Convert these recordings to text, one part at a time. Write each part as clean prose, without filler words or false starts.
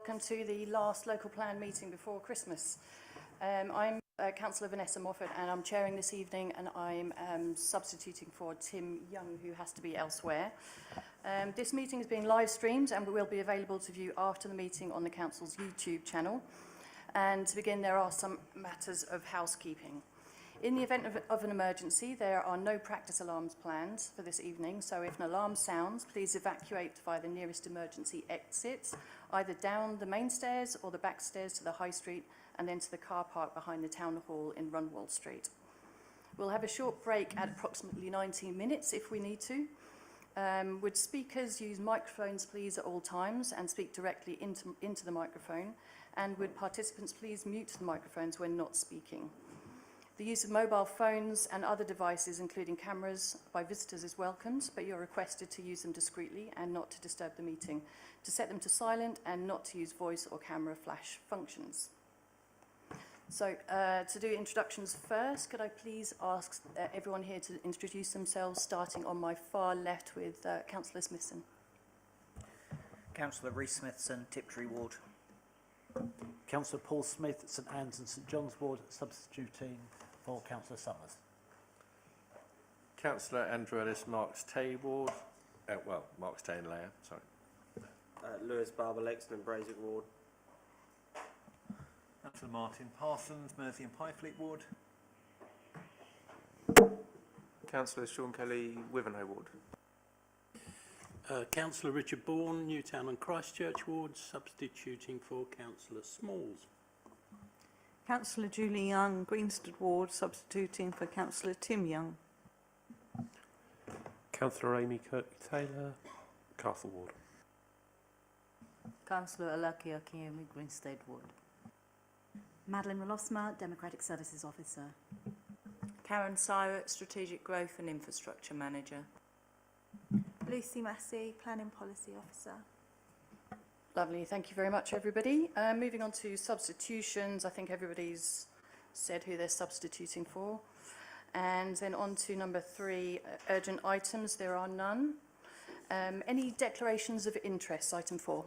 Welcome to the last local plan meeting before Christmas. I'm Councillor Vanessa Moffat and I'm chairing this evening, and I'm substituting for Tim Young, who has to be elsewhere. This meeting is being live streamed and will be available to view after the meeting on the Council's YouTube channel. And to begin, there are some matters of housekeeping. In the event of an emergency, there are no practice alarms planned for this evening, so if an alarm sounds, please evacuate via the nearest emergency exit, either down the main stairs or the back stairs to the High Street and then to the car park behind the Town Hall in Runwell Street. We'll have a short break at approximately 19 minutes if we need to. Would speakers use microphones please at all times and speak directly into the microphone, and would participants please mute the microphones when not speaking. The use of mobile phones and other devices, including cameras, by visitors is welcomed, but you're requested to use them discreetly and not to disturb the meeting, to set them to silent and not to use voice or camera flash functions. So, to do introductions first, could I please ask everyone here to introduce themselves, starting on my far left with Councillor Smithson. Councillor Rees-Smithson, Tiptree Ward. Councillor Paul Smith, St Anne's and St John's Ward, substituting for Councillor Summers. Councillor Andrew Ellis, Marks Tay Ward. Marks Tay and Layer, sorry. Lewis Barber, Lexington and Brazick Ward. Councillor Martin Parsons, Mersey and Pyfleet Ward. Councillor Sean Kelly, Wivenhoe Ward. Councillor Richard Bourne, Newtown and Christchurch Ward, substituting for Councillor Smalls. Councillor Julie Young, Greenstead Ward, substituting for Councillor Tim Young. Councillor Amy Kirk-Taylor, Castle Ward. Councillor Alaki Akiyomi, Greenstead Ward. Madeline Rolosma, Democratic Services Officer. Karen Syrett, Strategic Growth and Infrastructure Manager. Lucy Massey, Planning Policy Officer. Lovely, thank you very much, everybody. Moving on to substitutions, I think everybody's said who they're substituting for. And then on to number 3, urgent items, there are none. Any declarations of interest, item 4?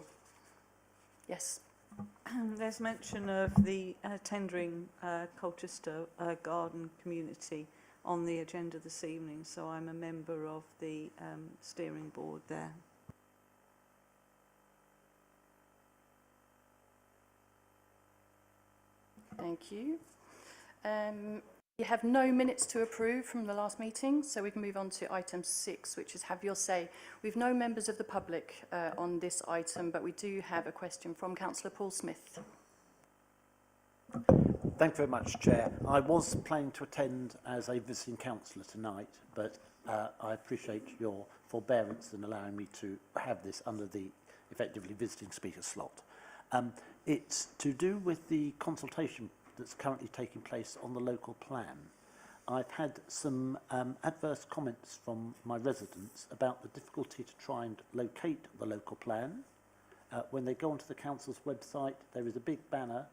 Yes. There's mention of the tendering Colchester Garden Community on the agenda this evening, so I'm a member of the steering board there. Thank you. You have no minutes to approve from the last meeting, so we can move on to item 6, which is have your say. We've no members of the public on this item, but we do have a question from Councillor Paul Smith. Thank you very much, Chair. I was planning to attend as a visiting councillor tonight, but I appreciate your forbearance in allowing me to have this under the effectively visiting speaker slot. It's to do with the consultation that's currently taking place on the local plan. I've had some adverse comments from my residents about the difficulty to try and locate the local plan. When they go onto the council's website, there is a big banner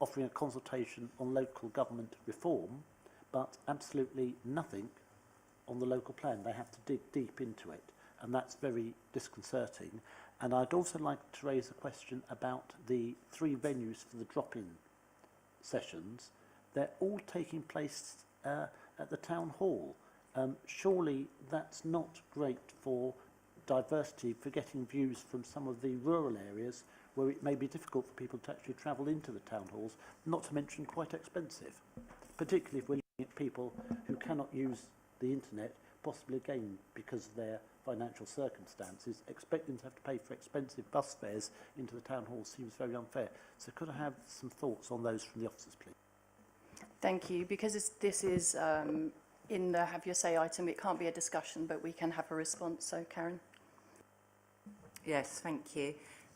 offering a consultation on local government reform, but absolutely nothing on the local plan. They have to dig deep into it, and that's very disconcerting. And I'd also like to raise a question about the 3 venues for the drop-in sessions. They're all taking place at the town hall. Surely that's not great for diversity, for getting views from some of the rural areas where it may be difficult for people to actually travel into the town halls, not to mention quite expensive, particularly if we're looking at people who cannot use the internet, possibly again because of their financial circumstances. Expecting to have to pay for expensive bus fares into the town hall seems very unfair. So could I have some thoughts on those from the officers, please? Thank you. Because this is in the have your say item, it can't be a discussion, but we can have a response. So, Karen. Yes, thank you.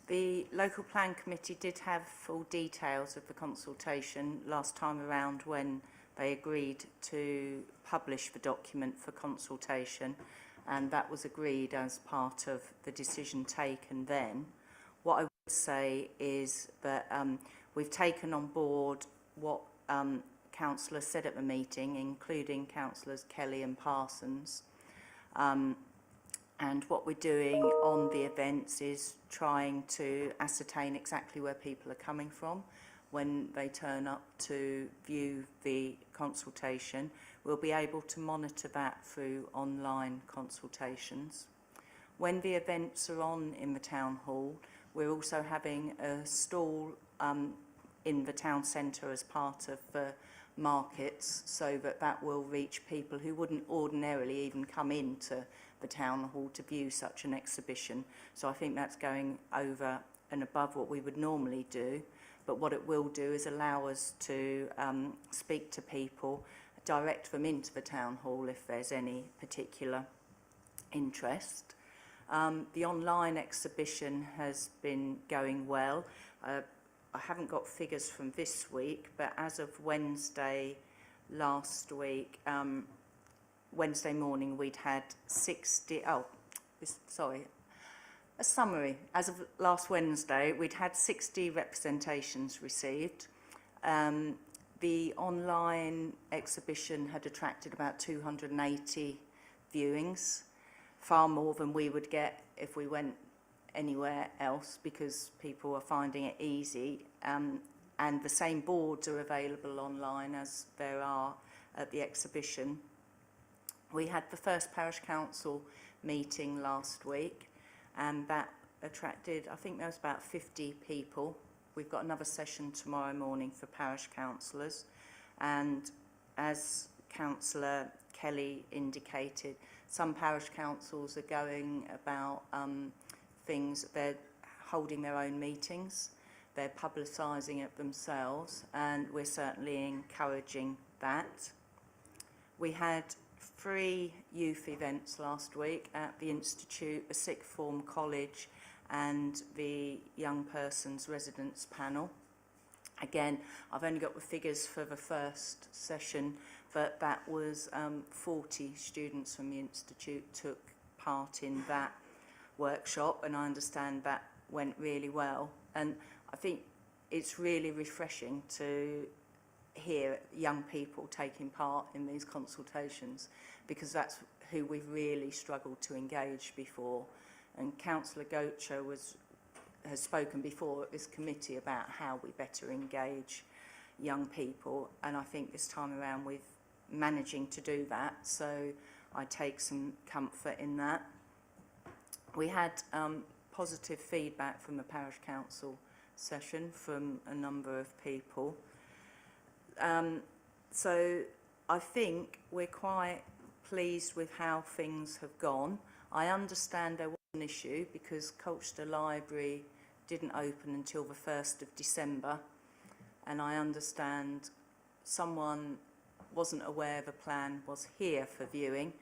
The Local Plan Committee did have full details of the consultation last time around when they agreed to publish the document for consultation, and that was agreed as part of the decision taken then. What I would say is that we've taken on board what councillors said at the meeting, including councillors Kelly and Parsons. And what we're doing on the events is trying to ascertain exactly where people are coming from when they turn up to view the consultation. We'll be able to monitor that through online consultations. When the events are on in the town hall, we're also having a stall in the town centre as part of the markets, so that that will reach people who wouldn't ordinarily even come into the town hall to view such an exhibition. So I think that's going over and above what we would normally do. But what it will do is allow us to speak to people, direct them into the town hall if there's any particular interest. The online exhibition has been going well. I haven't got figures from this week, but as of Wednesday last week, Wednesday morning, we'd had 60, a summary. As of last Wednesday, we'd had 60 representations received. The online exhibition had attracted about 280 viewings, far more than we would get if we went anywhere else, because people are finding it easy, and the same boards are available online as there are at the exhibition. We had the first parish council meeting last week, and that attracted, I think there was about 50 people. We've got another session tomorrow morning for parish councillors, and as Councillor Kelly indicated, some parish councils are going about things, they're holding their own meetings, they're publicising it themselves, and we're certainly encouraging that. We had 3 youth events last week at the Institute, the Sixth Form College, and the Young Persons Residence Panel. Again, I've only got the figures for the first session, but that was 40 students from the Institute took part in that workshop, and I understand that went really well. And I think it's really refreshing to hear young people taking part in these consultations, because that's who we've really struggled to engage before. And Councillor Gocher has spoken before at this committee about how we better engage young people, and I think this time around we're managing to do that, so I take some comfort in that. We had positive feedback from the parish council session from a number of people. So I think we're quite pleased with how things have gone. I understand there was an issue because Colchester Library didn't open until the 1st of December, and I understand someone wasn't aware the plan was here for viewing,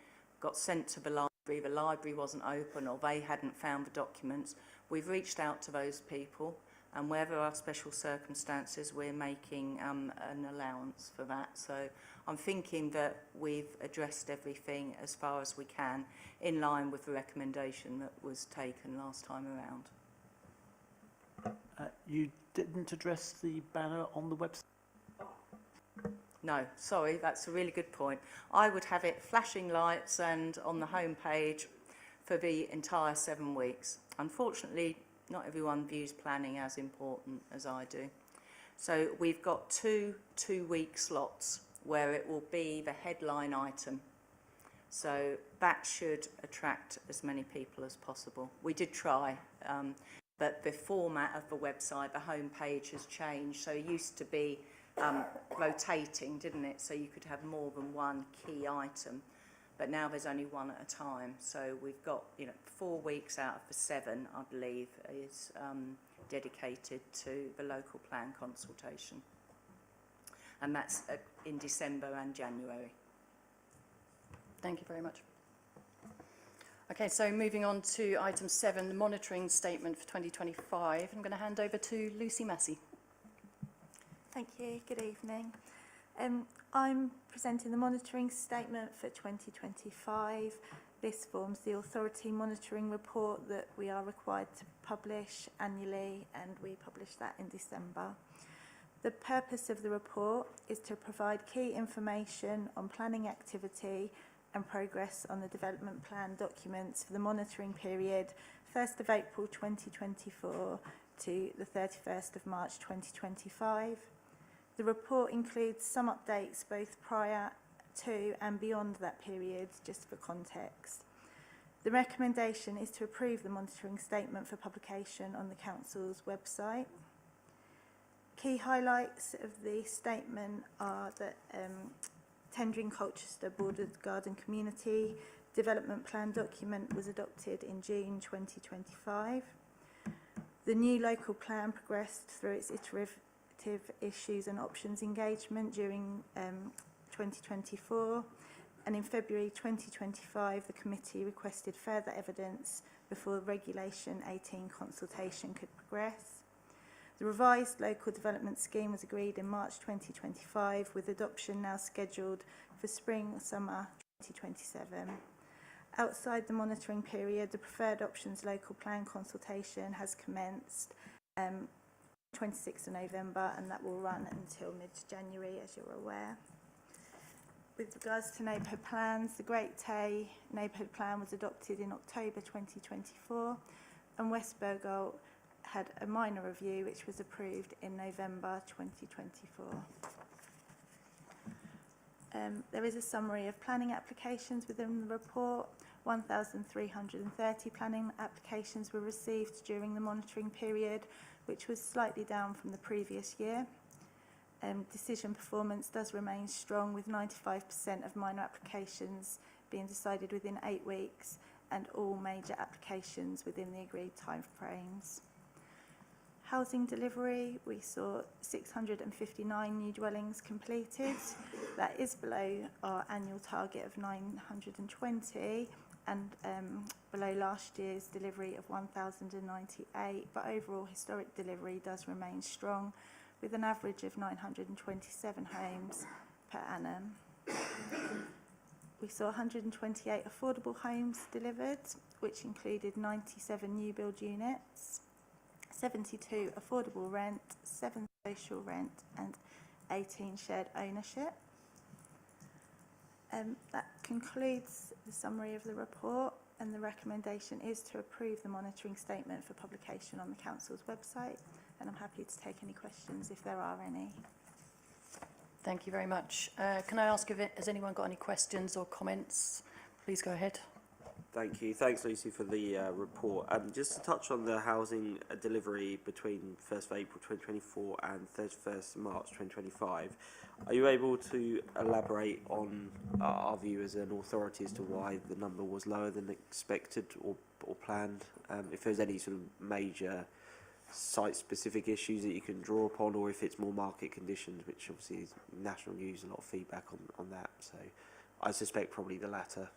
got sent to the library wasn't open, or they hadn't found the documents. We've reached out to those people, and where there are special circumstances, we're making an allowance for that. So I'm thinking that we've addressed everything as far as we can, in line with the recommendation that was taken last time around. You didn't address the banner on the website? No, sorry, that's a really good point. I would have it flashing lights and on the home page for the entire 7 weeks. Unfortunately, not everyone views planning as important as I do. So we've got two 2-week slots where it will be the headline item. So that should attract as many people as possible. We did try, but the format of the website, the home page has changed. So it used to be rotating, didn't it? So you could have more than one key item, but now there's only one at a time. So we've got, 4 weeks out of the 7, I believe, is dedicated to the local plan consultation, and that's in December and January. Thank you very much. Okay, so moving on to item 7, the monitoring statement for 2025. I'm going to hand over to Lucy Massey. Thank you. Good evening. I'm presenting the monitoring statement for 2025. This forms the authority monitoring report that we are required to publish annually, and we publish that in December. The purpose of the report is to provide key information on planning activity and progress on the development plan documents for the monitoring period 1st of April 2024 to the 31st of March 2025. The report includes some updates both prior to and beyond that period, just for context. The recommendation is to approve the monitoring statement for publication on the Council's website. Key highlights of the statement are that Tendring Colchester Bordered Garden Community Development Plan document was adopted in June 2025. The new local plan progressed through its iterative issues and options engagement during 2024, and in February 2025 the committee requested further evidence before Regulation 18 consultation could progress. The revised local development scheme was agreed in March 2025, with adoption now scheduled for spring/summer 2027. Outside the monitoring period, the preferred options local plan consultation has commenced 26th of November, and that will run until mid-January, as you're aware. With regards to neighbourhood plans, the Great Tay neighbourhood plan was adopted in October 2024, and West Burgolt had a minor review which was approved in November 2024. There is a summary of planning applications within the report. 1,330 planning applications were received during the monitoring period, which was slightly down from the previous year. Decision performance does remain strong, with 95% of minor applications being decided within 8 weeks and all major applications within the agreed timeframes. Housing delivery, we saw 659 new dwellings completed. That is below our annual target of 920 and below last year's delivery of 1,098, but overall historic delivery does remain strong, with an average of 927 homes per annum. We saw 128 affordable homes delivered, which included 97 new build units, 72 affordable rent, 7 social rent and 18 shared ownership. That concludes the summary of the report, and the recommendation is to approve the monitoring statement for publication on the Council's website, and I'm happy to take any questions if there are any. Thank you very much. Can I ask if has anyone got any questions or comments? Please go ahead. Thank you. Thanks, Lucy, for the report. Just to touch on the housing delivery between 1st of April 2024 and 31st of March 2025, are you able to elaborate on our view as an authority as to why the number was lower than expected or planned? If there's any sort of major site-specific issues that you can draw upon, or if it's more market conditions, which obviously is national news, a lot of feedback on that. So I suspect probably the latter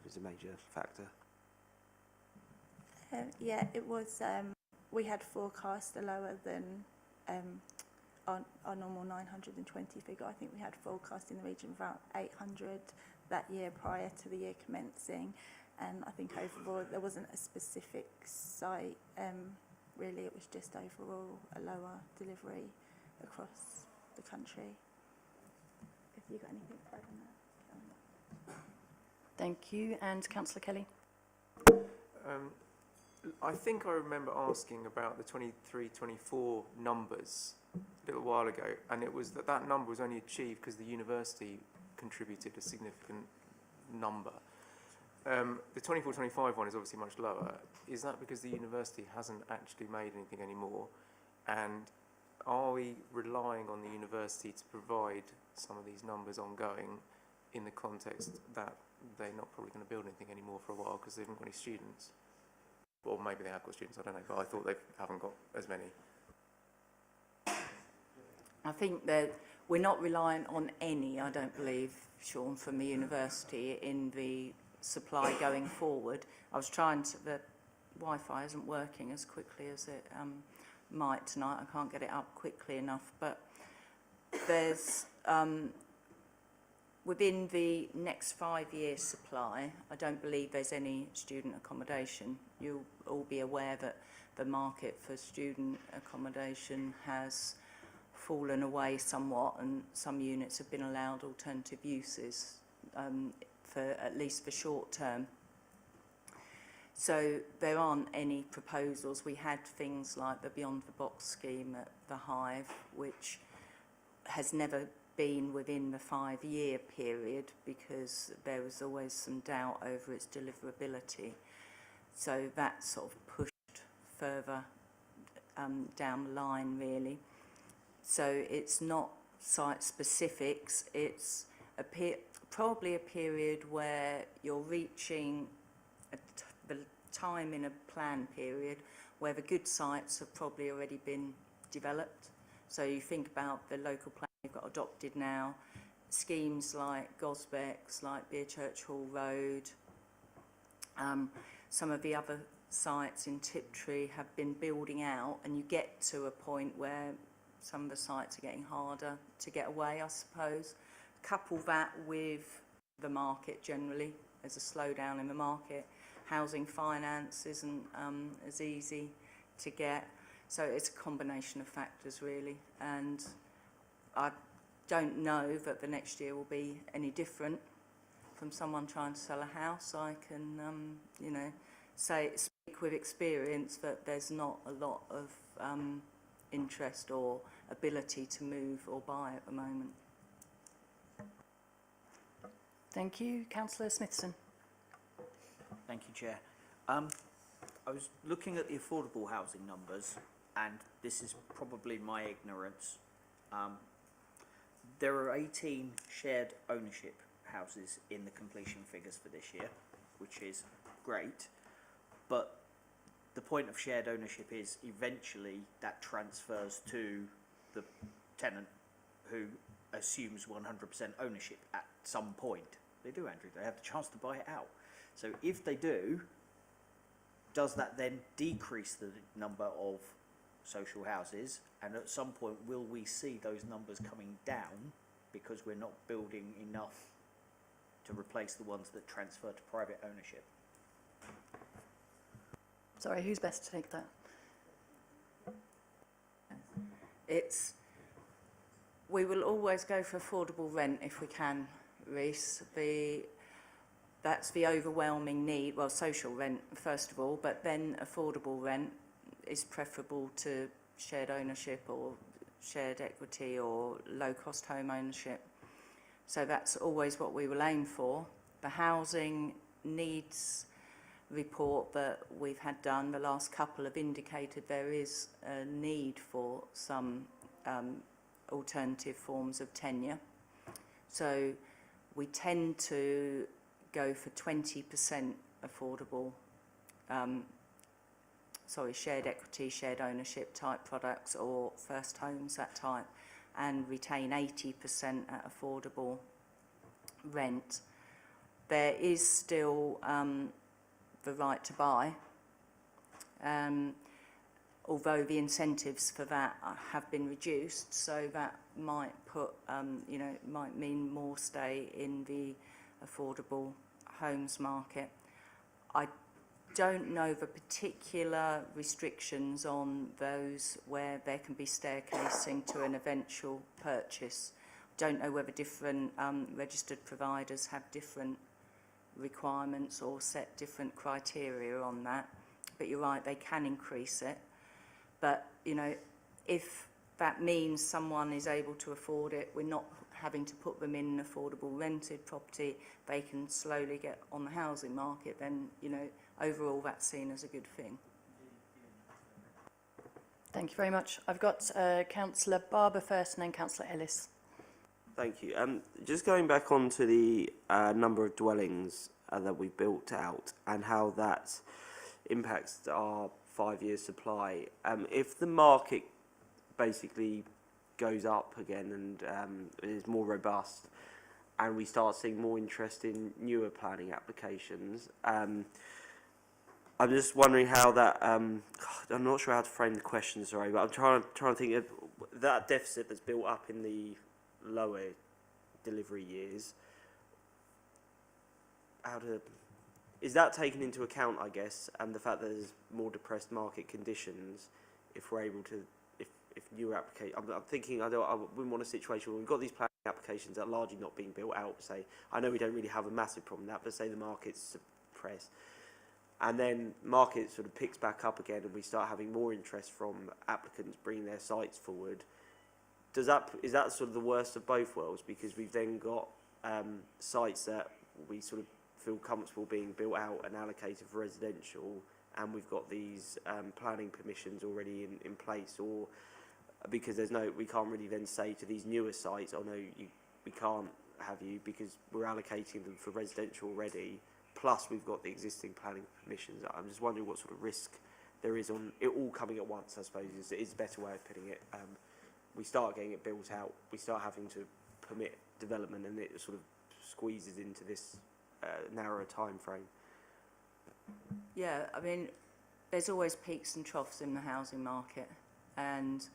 is a major factor. Yeah, it was. We had forecast a lower than our normal 920 figure. I think we had forecast in the region of around 800 that year prior to the year commencing, and I think overall there wasn't a specific site. Really, it was just overall a lower delivery across the country. Have you got anything to add on that? Thank you. And Councillor Kelly? I think I remember asking about the 23-24 numbers a little while ago, and it was that number was only achieved because the university contributed a significant number. The 24-25 one is obviously much lower. Is that because the university hasn't actually made anything anymore? And are we relying on the university to provide some of these numbers ongoing in the context that they're not probably going to build anything anymore for a while because they haven't got any students? Or maybe they have got students, I don't know, but I thought they haven't got as many. I think that we're not reliant on any, I don't believe, Sean, from the university in the supply going forward. I was trying to, the Wi-Fi isn't working as quickly as it might tonight. I can't get it up quickly enough, but there's within the next 5-year supply, I don't believe there's any student accommodation. You'll all be aware that the market for student accommodation has fallen away somewhat, and some units have been allowed alternative uses for at least for short term. So there aren't any proposals. We had things like the Beyond the Box scheme at the Hive, which has never been within the 5-year period because there was always some doubt over its deliverability. So that sort of pushed further down the line, really. So it's not site specifics, it's probably a period where you're reaching the time in a plan period where the good sites have probably already been developed. So you think about the local plan you've got adopted now, schemes like Gosbecks, like Beerchurch Hall Road, some of the other sites in Tiptree have been building out, and you get to a point where some of the sites are getting harder to get away, I suppose. Couple that with the market generally, there's a slowdown in the market. Housing finance isn't as easy to get. So it's a combination of factors, really. And I don't know that the next year will be any different. From someone trying to sell a house, I can, you know, speak with experience that there's not a lot of interest or ability to move or buy at the moment. Thank you. Councillor Smithson. Thank you, Chair. I was looking at the affordable housing numbers, and this is probably my ignorance. There are 18 shared ownership houses in the completion figures for this year, which is great, but the point of shared ownership is eventually that transfers to the tenant who assumes 100% ownership at some point. They do, Andrew. They have the chance to buy it out. So if they do, does that then decrease the number of social houses? And at some point, will we see those numbers coming down because we're not building enough to replace the ones that transfer to private ownership? Sorry, who's best to take that? We will always go for affordable rent if we can, Reece. That's the overwhelming need. Well, social rent, first of all, but then affordable rent is preferable to shared ownership or shared equity or low-cost home ownership. So that's always what we will aim for. The housing needs report that we've had done, the last couple have indicated there is a need for some alternative forms of tenure. So we tend to go for 20% affordable, shared equity, shared ownership type products or first homes, that type, and retain 80% at affordable rent. There is still the right to buy, although the incentives for that have been reduced, so that might put, might mean more stay in the affordable homes market. I don't know the particular restrictions on those where there can be staircasing to an eventual purchase. Don't know whether different registered providers have different requirements or set different criteria on that, but you're right, they can increase it. But, you know, if that means someone is able to afford it, we're not having to put them in an affordable rented property, they can slowly get on the housing market, then, you know, overall that's seen as a good thing. Thank you very much. I've got Councillor Barber first and then Councillor Ellis. Thank you. Just going back onto the number of dwellings that we built out and how that impacts our 5-year supply. If the market basically goes up again and is more robust and we start seeing more interest in newer planning applications, I'm just wondering how that, I'm not sure how to frame the question, sorry, but I'm trying to think of that deficit that's built up in the lower delivery years. Is that taken into account, I guess, and the fact that there's more depressed market conditions, if we're able to, if newer applications, I'm thinking I wouldn't want a situation where we've got these planning applications that are largely not being built out. Say, I know we don't really have a massive problem with that, but say the market's suppressed, and then market sort of picks back up again, and we start having more interest from applicants bringing their sites forward. Is that sort of the worst of both worlds? Because we've then got sites that we sort of feel comfortable being built out and allocated for residential, and we've got these planning permissions already in place, or because we can't really then say to these newer sites, oh no, we can't have you because we're allocating them for residential already, plus we've got the existing planning permissions. I'm just wondering what sort of risk there is on it all coming at once, I suppose, is a better way of putting it. We start getting it built out, we start having to permit development, and it sort of squeezes into this narrower time frame. Yeah, I mean, there's always peaks and troughs in the housing market, and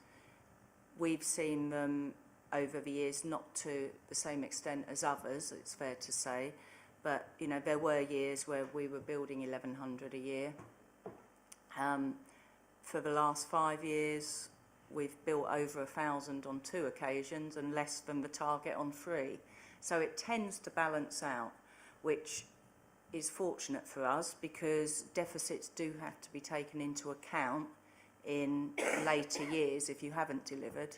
we've seen them over the years, not to the same extent as others, it's fair to say, but you know, there were years where we were building 1,100 a year. For the last 5 years, we've built over 1,000 on 2 occasions and less than the target on 3. So it tends to balance out, which is fortunate for us because deficits do have to be taken into account in later years if you haven't delivered.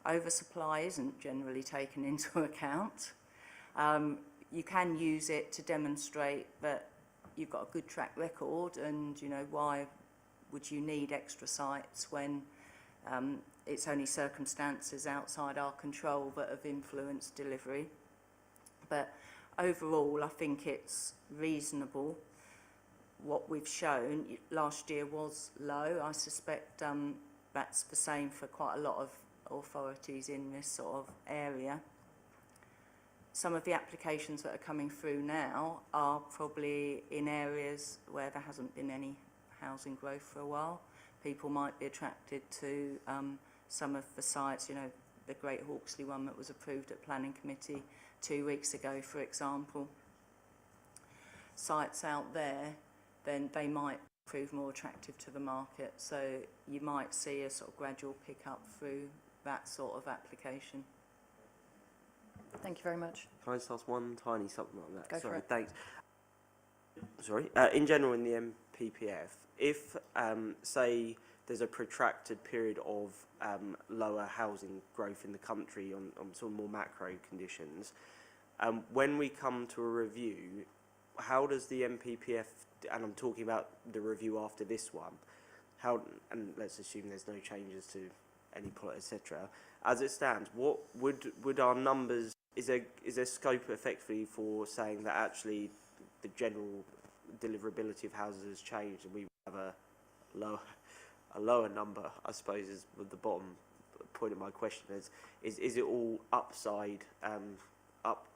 Oversupply isn't generally taken into account. You can use it to demonstrate that you've got a good track record, and you know, why would you need extra sites when it's only circumstances outside our control that have influenced delivery. But overall, I think it's reasonable. What we've shown last year was low. I suspect that's the same for quite a lot of authorities in this sort of area. Some of the applications that are coming through now are probably in areas where there hasn't been any housing growth for a while. People might be attracted to some of the sites, you know, the Great Hawksley one that was approved at Planning Committee 2 weeks ago, for example. Sites out there, then they might prove more attractive to the market. So you might see a sort of gradual pick up through that sort of application. Thank you very much. Can I just ask one tiny something on that? Go Sorry, for it. thanks. Sorry. In general, in the MPPF, if, say, there's a protracted period of lower housing growth in the country on sort of more macro conditions, when we come to a review, how does the MPPF, and I'm talking about the review after this one, and let's assume there's no changes to any plot, etc. As it stands, what would our numbers, is there scope effectively for saying that actually the general deliverability of houses has changed and we have a lower number, I suppose, is the bottom point of my question is it all upside,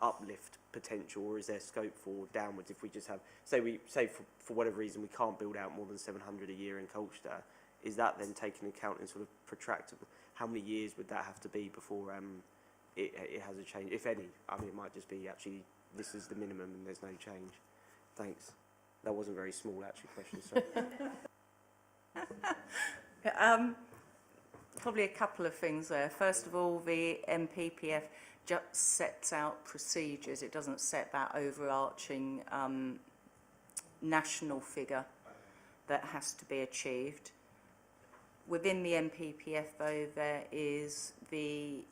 uplift potential, or is there scope for downwards if we just have, say for whatever reason we can't build out more than 700 a year in Colchester, is that then taken into account in sort of protracted, how many years would that have to be before it has a change, if any? I mean, it might just be actually this is the minimum and there's no change. Thanks. That wasn't very small, actually, question, sorry. Probably a couple of things there. First of all, the MPPF just sets out procedures. It doesn't set that overarching national figure that has to be achieved. Within the MPPF, though, there is the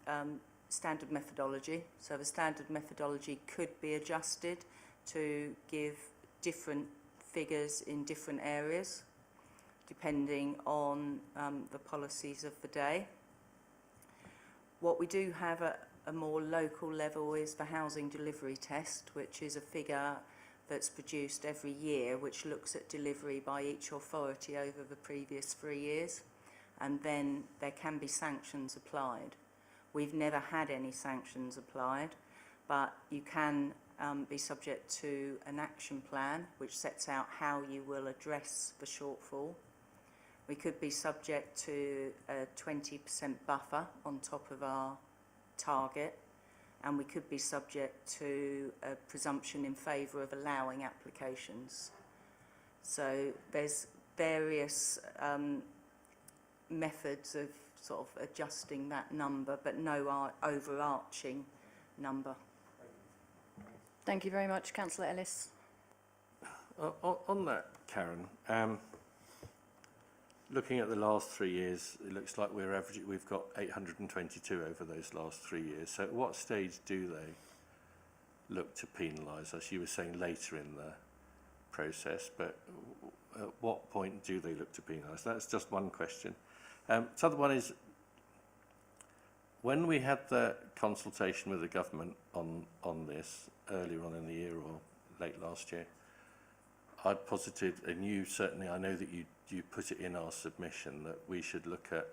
standard methodology. So the standard methodology could be adjusted to give different figures in different areas, depending on the policies of the day. What we do have at a more local level is the housing delivery test, which is a figure that's produced every year, which looks at delivery by each authority over the previous 3 years, and then there can be sanctions applied. We've never had any sanctions applied, but you can be subject to an action plan which sets out how you will address the shortfall. We could be subject to a 20% buffer on top of our target, and we could be subject to a presumption in favour of allowing applications. So there's various methods of sort of adjusting that number, but no overarching number. Thank you very much, Councillor Ellis. On that, Karen, looking at the last 3 years, it looks like we've got 822 over those last 3 years. So at what stage do they look to penalise us? You were saying later in the process, but at what point do they look to penalise? That's just one question. The other one is, when we had the consultation with the government on this earlier on in the year or late last year, I'd posited, and you certainly, I know that you put it in our submission, that we should look at,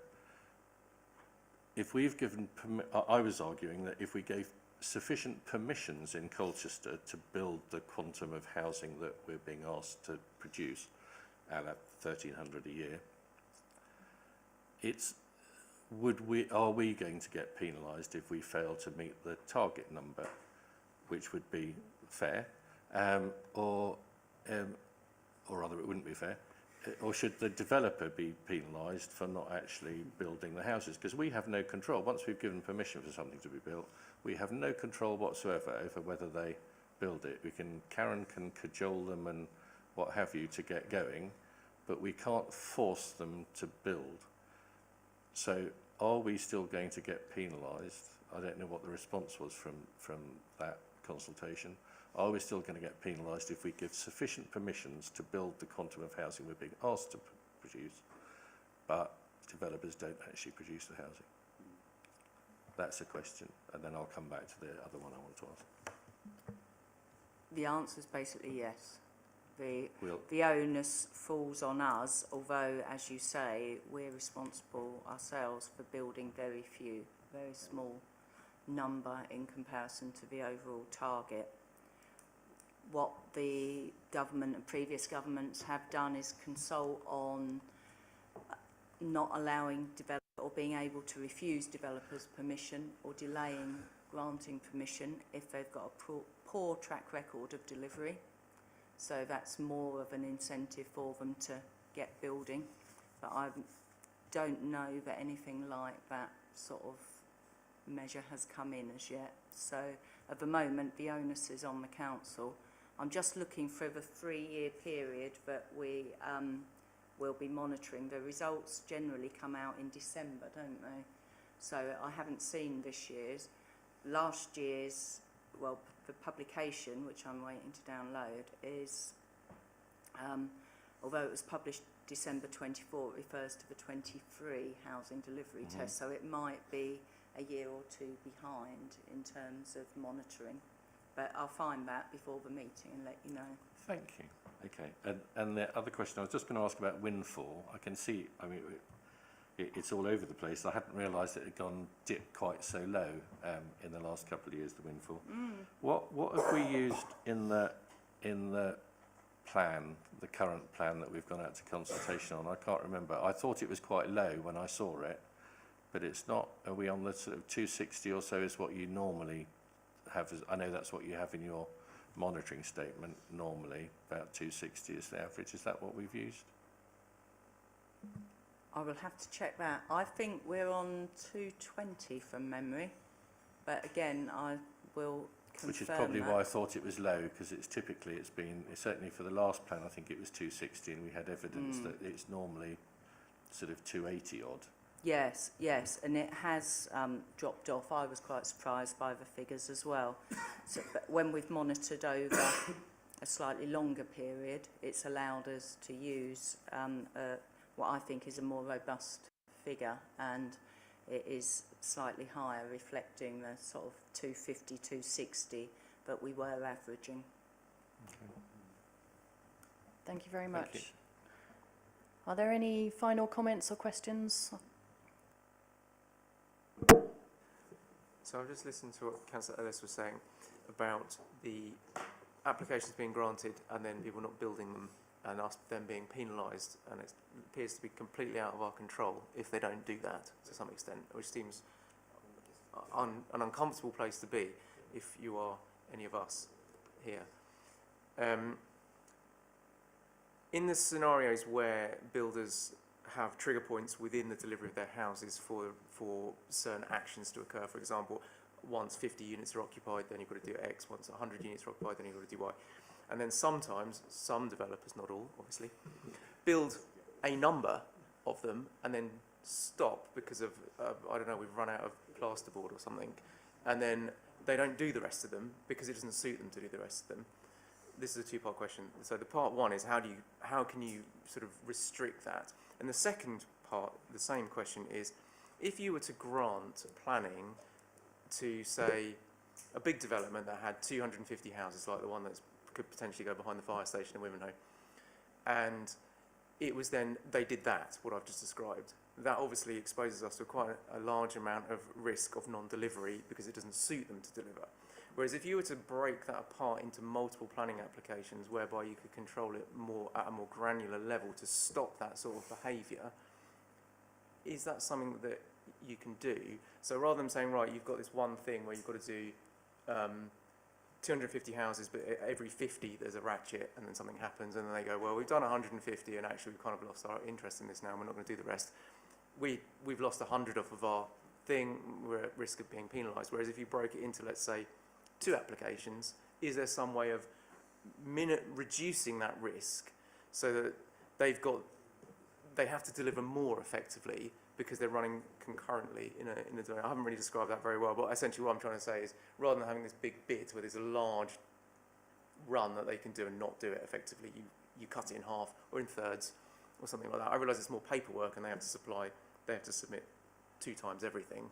if we've given, I was arguing that if we gave sufficient permissions in Colchester to build the quantum of housing that we're being asked to produce, at 1,300 a year, are we going to get penalised if we fail to meet the target number, which would be fair, or rather it wouldn't be fair, or should the developer be penalised for not actually building the houses? Because we have no control. Once we've given permission for something to be built, we have no control whatsoever over whether they build it. Karen can cajole them and what have you to get going, but we can't force them to build. So are we still going to get penalised? I don't know what the response was from that consultation. Are we still going to get penalised if we give sufficient permissions to build the quantum of housing we're being asked to produce, but developers don't actually produce the housing? That's a question, and then I'll come back to the other one I want to ask. The answer is basically yes. The onus falls on us, although, as you say, we're responsible ourselves for building very small number in comparison to the overall target. What the government and previous governments have done is consult on not allowing developers or being able to refuse developers permission or delaying granting permission if they've got a poor track record of delivery. So that's more of an incentive for them to get building. But I don't know that anything like that sort of measure has come in as yet. So at the moment, the onus is on the council. I'm just looking for the 3-year period that we will be monitoring. The results generally come out in December, don't they? So I haven't seen this year's. Last year's, well, the publication, which I'm waiting to download, is, although it was published December 24, it refers to the 23 housing delivery test, so it might be a year or two behind in terms of monitoring. But I'll find that before the meeting and let you know. Thank you. Okay, and the other question I was just going to ask about windfall. I can see, I mean, it's all over the place. I hadn't realised it had dipped quite so low in the last couple of years, the windfall. What have we used in the plan, the current plan that we've gone out to consultation on? I can't remember. I thought it was quite low when I saw it, but it's not. Are we on the sort of 260 or so is what you normally have? I know that's what you have in your monitoring statement normally, about 260 is the average. Is that what we've used? I will have to check that. I think we're on 220 from memory, but again, I will confirm. Which is probably that. why I thought it was low, because it's been, certainly for the last plan, I think it was 260, and we had evidence that it's normally sort of 280 odd. Yes, and it has dropped off. I was quite surprised by the figures as well. So, but when we've monitored over a slightly longer period, it's allowed us to use what I think is a more robust figure, and it is slightly higher, reflecting the sort of 250, 260 that we were averaging. Okay. Thank you very much. Thank you. Are there any final comments or questions? So I've just listened to what Councillor Ellis was saying about the applications being granted and then people not building them and us then being penalised, and it appears to be completely out of our control if they don't do that to some extent, which seems an uncomfortable place to be if you are any of us here. In the scenarios where builders have trigger points within the delivery of their houses for certain actions to occur, for example, once 50 units are occupied, then you've got to do X. Once 100 units are occupied, then you've got to do Y. And then sometimes, some developers, not all, obviously, build a number of them and then stop because of, I don't know, we've run out of plasterboard or something. And then they don't do the rest of them because it doesn't suit them to do the rest of them. This is a two-part question. So the part one is how can you sort of restrict that? And the second part, the same question, is if you were to grant planning to, say, a big development that had 250 houses, like the one that could potentially go behind the fire station in Wivenhoe, and it was then, they did that, what I've just described, that obviously exposes us to quite a large amount of risk of non-delivery because it doesn't suit them to deliver. Whereas if you were to break that apart into multiple planning applications whereby you could control it more at a more granular level to stop that sort of behaviour, is that something that you can do? So rather than saying, right, you've got this one thing where you've got to do 250 houses, but every 50 there's a ratchet and then something happens and then they go, well, we've done 150 and actually we've kind of lost our interest in this now and we're not going to do the rest. We've lost 100 off of our thing, we're at risk of being penalised. Whereas if you broke it into, let's say, 2 applications, is there some way of reducing that risk so that they have to deliver more effectively because they're running concurrently in a domain? I haven't really described that very well, but essentially what I'm trying to say is rather than having this big bit where there's a large run that they can do and not do it effectively, you cut it in half or in thirds or something like that. I realise it's more paperwork and they have to submit 2 times everything,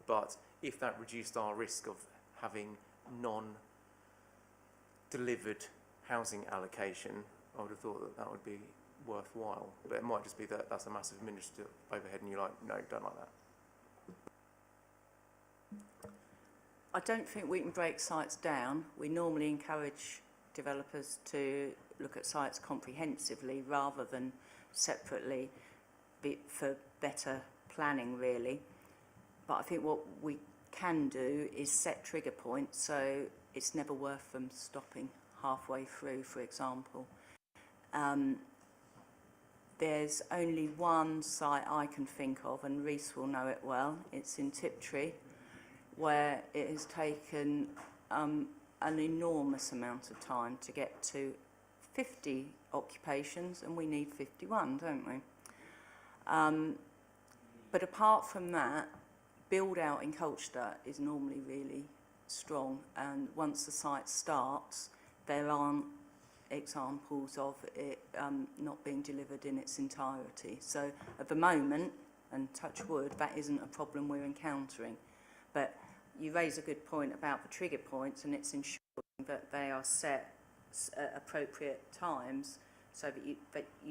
but if that reduced our risk of having non-delivered housing allocation, I would have thought that would be worthwhile. But it might just be that that's a massive administrative overhead and you're like, no, don't like that. I don't think we can break sites down. We normally encourage developers to look at sites comprehensively rather than separately for better planning, really. But I think what we can do is set trigger points so it's never worth them stopping halfway through, for example. There's only one site I can think of, and Reese will know it well. It's in Tiptree, where it has taken an enormous amount of time to get to 50 occupations, and we need 51, don't we? But apart from that, build out in Colchester is normally really strong, and once the site starts, there aren't examples of it not being delivered in its entirety. So at the moment, and touch wood, that isn't a problem we're encountering. But you raise a good point about the trigger points, and it's ensuring that they are set at appropriate times so that you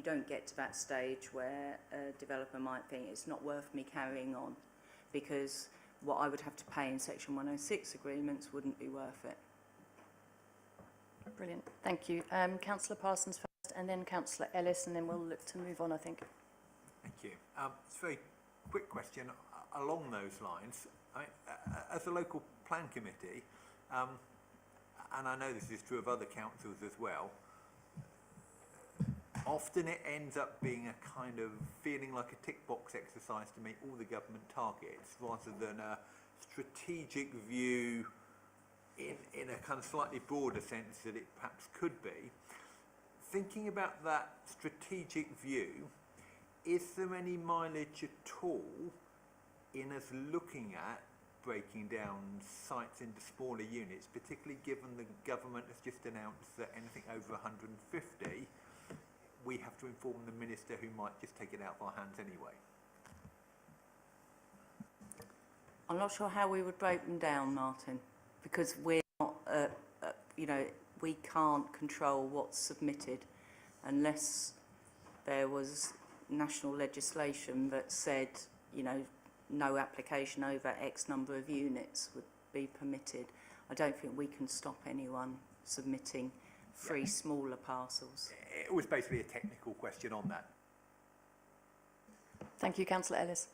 don't get to that stage where a developer might think it's not worth me carrying on, because what I would have to pay in Section 106 agreements wouldn't be worth it. Brilliant, thank you. Councillor Parsons first, and then Councillor Ellis, and then we'll look to move on, I think. Thank you. It's a very quick question along those lines. As a local plan committee, and I know this is true of other councils as well, often it ends up being a kind of feeling like a tick box exercise to meet all the government targets rather than a strategic view in a kind of slightly broader sense that it perhaps could be. Thinking about that strategic view, is there any mileage at all in us looking at breaking down sites into smaller units, particularly given the government has just announced that anything over 150, we have to inform the minister, who might just take it out of our hands anyway? I'm not sure how we would break them down, Martin, because we're not, we can't control what's submitted unless there was national legislation that said, no application over X number of units would be permitted. I don't think we can stop anyone submitting 3 smaller parcels. It was basically a technical question on that. Thank you, Councillor Ellis.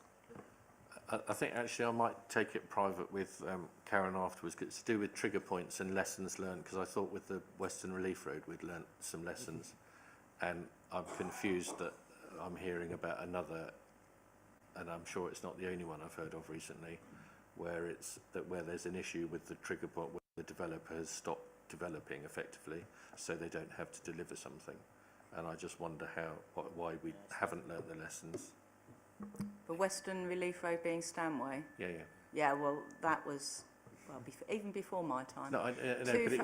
I think actually I might take it private with Karen afterwards, 'cause it's to do with trigger points and lessons learned, because I thought with the Western Relief Road we'd learnt some lessons, and I'm confused that I'm hearing about another, and I'm sure it's not the only one I've heard of recently, where there's an issue with the trigger point where the developer has stopped developing effectively, so they don't have to deliver something. And I just wonder why we haven't learnt the lessons. The Western Relief Road being Stanway? Yeah. Yeah, well, that was, even before my time. No, it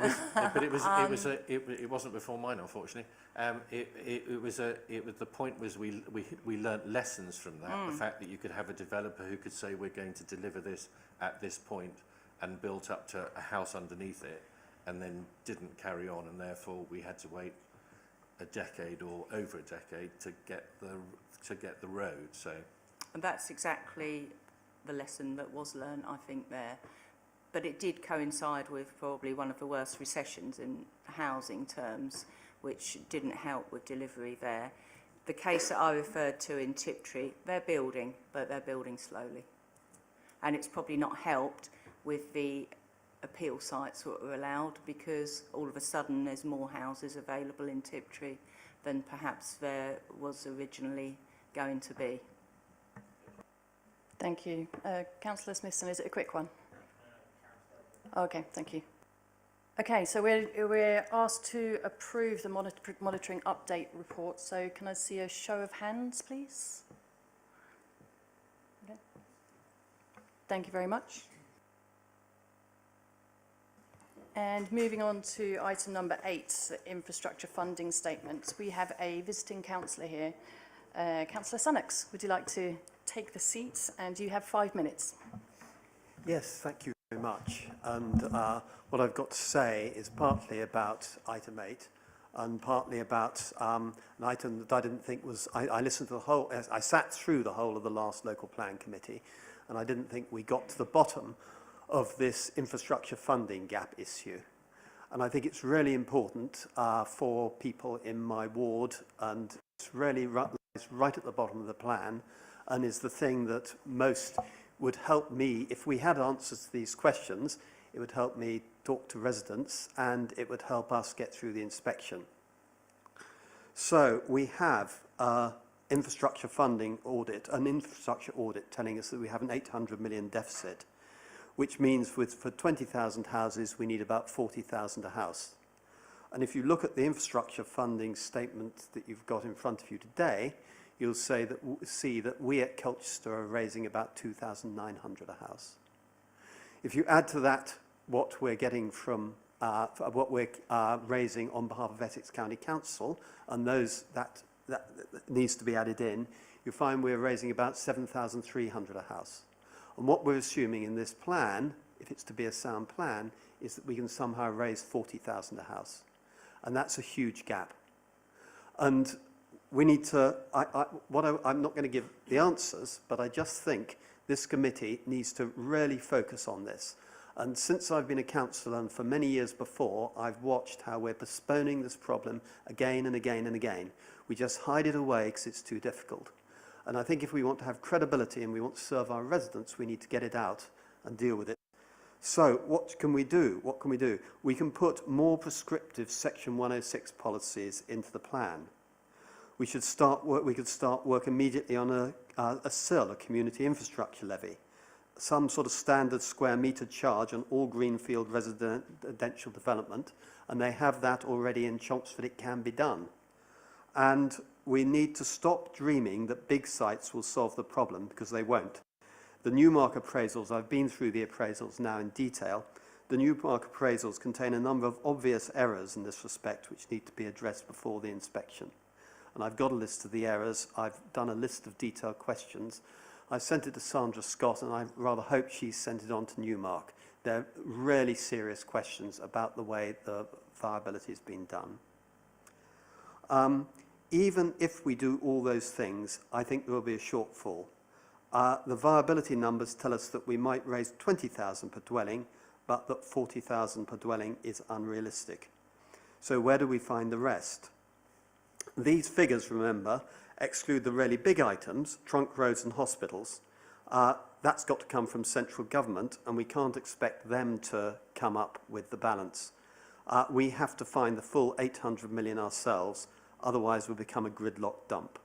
wasn't before mine, unfortunately. The point was we learnt lessons from that. The fact that you could have a developer who could say we're going to deliver this at this point and built up to a house underneath it, and then didn't carry on, and therefore we had to wait a decade or over a decade to get the road. So, and that's exactly the lesson that was learned, I think, there. But it did coincide with probably one of the worst recessions in housing terms, which didn't help with delivery there. The case that I referred to in Tiptree, they're building, but they're building slowly. And it's probably not helped with the appeal sites that were allowed, because all of a sudden there's more houses available in Tiptree than perhaps there was originally going to be. Thank you. Councillor Smithson, is it a quick one? Okay, thank you. Okay, so we're asked to approve the monitoring update report. So can I see a show of hands, please? Okay. Thank you very much. And moving on to item number 8, the infrastructure funding statements. We have a visiting councillor here. Councillor Sunnox, would you like to take the seat? And you have 5 minutes. Yes, thank you very much. And what I've got to say is partly about item 8 and partly about an item that I didn't think was... I listened to the whole... I sat through the whole of the last local plan committee, and I didn't think we got to the bottom of this infrastructure funding gap issue. And I think it's really important for people in my ward, and it's really right at the bottom of the plan, and is the thing that most would help me. If we had answers to these questions, it would help me talk to residents, and it would help us get through the inspection. So we have an infrastructure funding audit, an infrastructure audit telling us that we have an 800 million deficit, which means for 20,000 houses, we need about 40,000 a house. And if you look at the infrastructure funding statement that you've got in front of you today, you'll see that we at Colchester are raising about 2,900 a house. If you add to that what we're getting from, what we're raising on behalf of Essex County Council, and those that needs to be added in, you find we're raising about 7,300 a house. And what we're assuming in this plan, if it's to be a sound plan, is that we can somehow raise 40,000 a house. And that's a huge gap. And we need to, I'm not going to give the answers, but I just think this committee needs to really focus on this. And since I've been a councillor, and for many years before, I've watched how we're postponing this problem again and again and again. We just hide it away because it's too difficult. And I think if we want to have credibility and we want to serve our residents, we need to get it out and deal with it. So what can we do? What can we do? We can put more prescriptive Section 106 policies into the plan. We could start work immediately on a CIL, a community infrastructure levy, some sort of standard square metre charge on all greenfield residential development, and they have that already in Chelmsford. It can be done. And we need to stop dreaming that big sites will solve the problem, because they won't. The Newmark appraisals, I've been through the appraisals now in detail. The Newmark appraisals contain a number of obvious errors in this respect which need to be addressed before the inspection. And I've got a list of the errors. I've done a list of detailed questions. I sent it to Sandra Scott, and I rather hope she sent it on to Newmark. They're really serious questions about the way the viability has been done. Even if we do all those things, I think there will be a shortfall. The viability numbers tell us that we might raise 20,000 per dwelling, but that 40,000 per dwelling is unrealistic. So where do we find the rest? These figures, remember, exclude the really big items, trunk roads and hospitals. That's got to come from central government, and we can't expect them to come up with the balance. We have to find the full 800 million ourselves, otherwise we'll become a gridlock dump.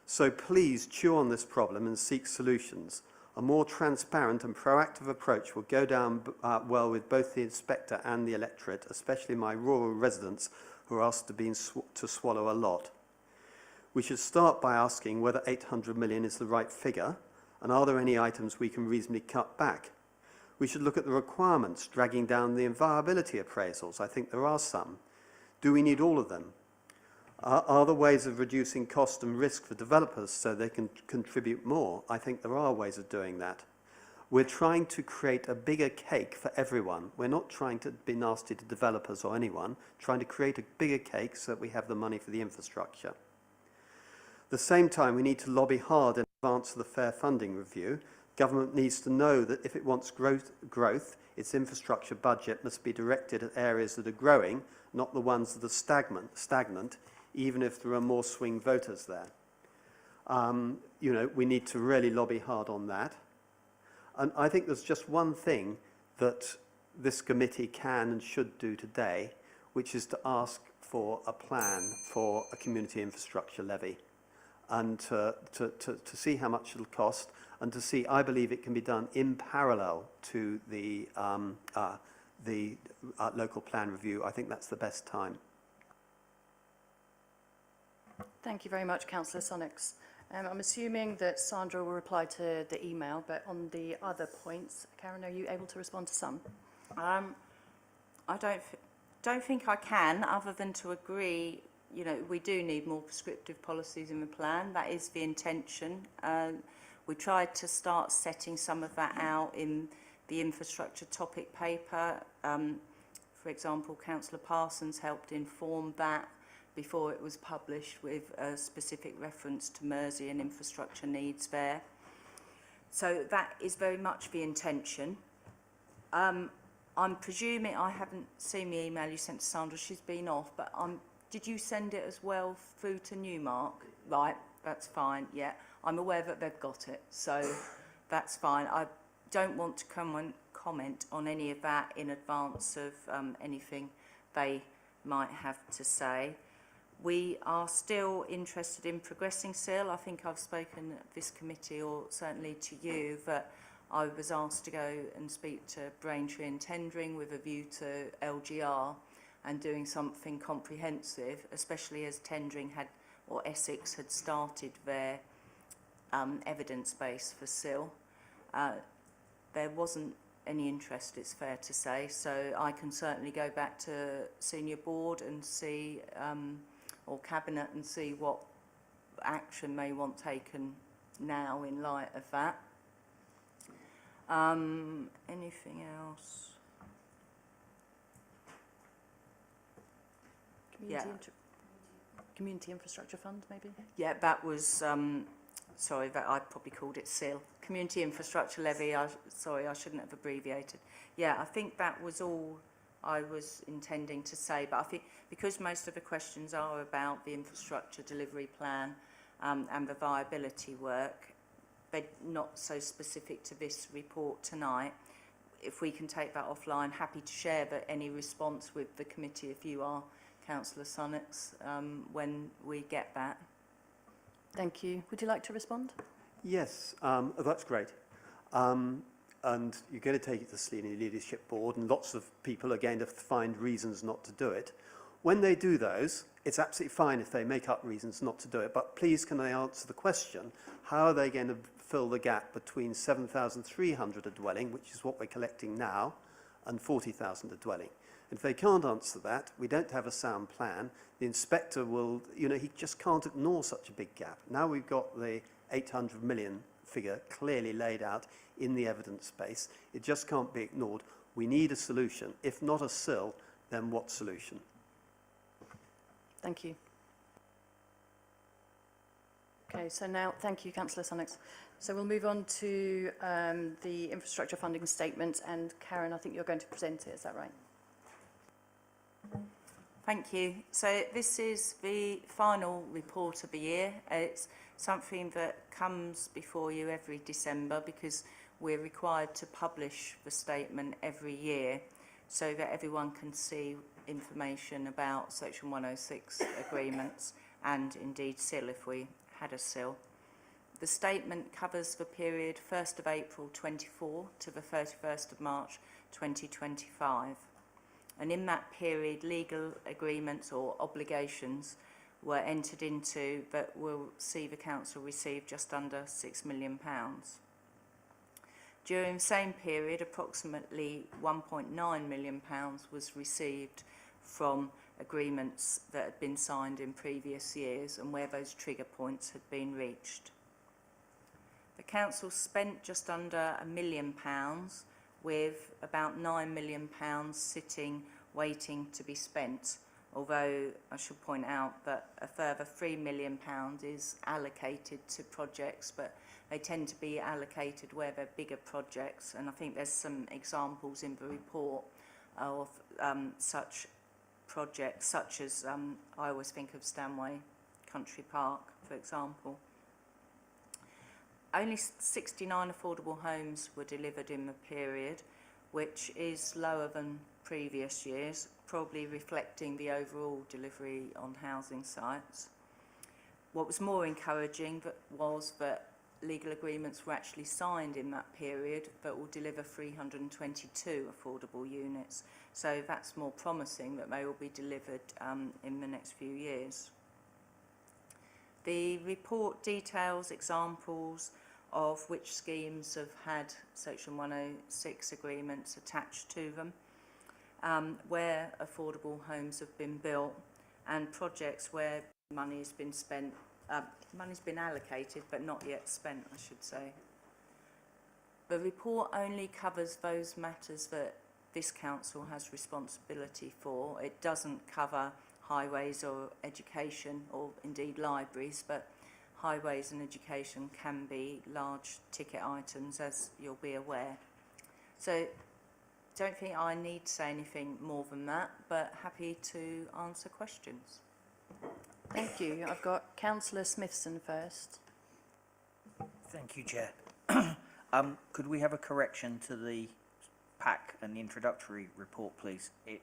So please chew on this problem and seek solutions. A more transparent and proactive approach will go down well with both the inspector and the electorate, especially my rural residents who are asked to swallow a lot. We should start by asking whether 800 million is the right figure, and are there any items we can reasonably cut back? We should look at the requirements dragging down the viability appraisals. I think there are some. Do we need all of them? Are there ways of reducing cost and risk for developers so they can contribute more? I think there are ways of doing that. We're trying to create a bigger cake for everyone. We're not trying to be nasty to developers or anyone, trying to create a bigger cake so that we have the money for the infrastructure. At the same time, we need to lobby hard in advance of the fair funding review. Government needs to know that if it wants growth, its infrastructure budget must be directed at areas that are growing, not the ones that are stagnant, even if there are more swing voters there. You know, we need to really lobby hard on that. And I think there's just one thing that this committee can and should do today, which is to ask for a plan for a community infrastructure levy, and to see how much it'll cost, and to see, I believe it can be done in parallel to the local plan review. I think that's the best time. Thank you very much, Councillor Sonics. I'm assuming that Sandra will reply to the email, but on the other points, Karen, are you able to respond to some? I don't think I can, other than to agree. You know, we do need more prescriptive policies in the plan. That is the intention. We tried to start setting some of that out in the infrastructure topic paper. For example, Councillor Parsons helped inform that before it was published, with a specific reference to Mersey and infrastructure needs there. So that is very much the intention. I'm presuming, I haven't seen the email you sent to Sandra, she's been off, but did you send it as well through to Newmark? Right, that's fine, yeah. I'm aware that they've got it, so that's fine. I don't want to comment on any of that in advance of anything they might have to say. We are still interested in progressing SIL. I think I've spoken at this committee, or certainly to you, that I was asked to go and speak to Braintree and Tendring with a view to LGR and doing something comprehensive, especially as Tendring had, or Essex had started their evidence base for SIL. There wasn't any interest, it's fair to say, so I can certainly go back to senior board and see, or cabinet, and see what action they want taken now in light of that. Anything else? Community Infrastructure Fund, maybe? Yeah, that was, sorry, that I probably called it SIL. Community Infrastructure Levy, sorry, I shouldn't have abbreviated. Yeah, I think that was all I was intending to say, but I think because most of the questions are about the infrastructure delivery plan and the viability work, they're not so specific to this report tonight. If we can take that offline, happy to share any response with the committee if you are, Councillor Sonics, when we get that. Thank you. Would you like to respond? Yes, that's great. And you're going to take it to the Senior Leadership Board, and lots of people are going to find reasons not to do it. When they do those, it's absolutely fine if they make up reasons not to do it, but please can they answer the question, how are they going to fill the gap between 7,300 a dwelling, which is what we're collecting now, and 40,000 a dwelling? If they can't answer that, we don't have a sound plan. The inspector will, you know, he just can't ignore such a big gap. Now we've got the 800 million figure clearly laid out in the evidence base. It just can't be ignored. We need a solution. If not a SIL, then what solution? Thank you. Okay, so now, thank you, Councillor Sonics. So we'll move on to the infrastructure funding statement, and Karen, I think you're going to present it, is that right? Thank you. So this is the final report of the year. It's something that comes before you every December because we're required to publish the statement every year so that everyone can see information about Section 106 agreements and indeed SIL if we had a SIL. The statement covers the period 1st of April 24 to the 31st of March 2025. And in that period, legal agreements or obligations were entered into that will see the council receive just under £6 million. During the same period, approximately £1.9 million was received from agreements that had been signed in previous years and where those trigger points had been reached. The council spent just under £1 million, with about £9 million sitting waiting to be spent, although I should point out that a further £3 million is allocated to projects, but they tend to be allocated where they're bigger projects, and I think there's some examples in the report of such projects, such as I always think of Stanway Country Park, for example. Only 69 affordable homes were delivered in the period, which is lower than previous years, probably reflecting the overall delivery on housing sites. What was more encouraging was that legal agreements were actually signed in that period that will deliver 322 affordable units. So that's more promising that they will be delivered in the next few years. The report details examples of which schemes have had Section 106 agreements attached to them, where affordable homes have been built, and projects where money has been spent. Money's been allocated but not yet spent, I should say. The report only covers those matters that this council has responsibility for. It doesn't cover highways or education or indeed libraries, but highways and education can be large ticket items, as you'll be aware. So don't think I need to say anything more than that, but happy to answer questions. Thank you. I've got Councillor Smithson first. Thank you, Chair. Could we have a correction to the pack and the introductory report, please? It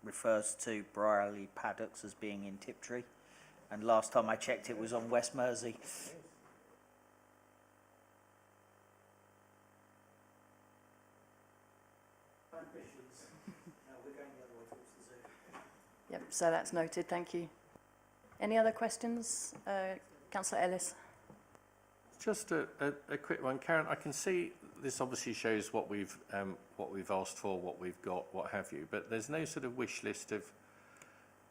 refers to Brierley Paddocks as being in Tiptree, and last time I checked it was on West Mersey. Yep, so that's noted. Thank you. Any other questions? Councillor Ellis. Just a quick one, Karen. I can see this obviously shows what we've asked for, what we've got, what have you. But there's no sort of wish list of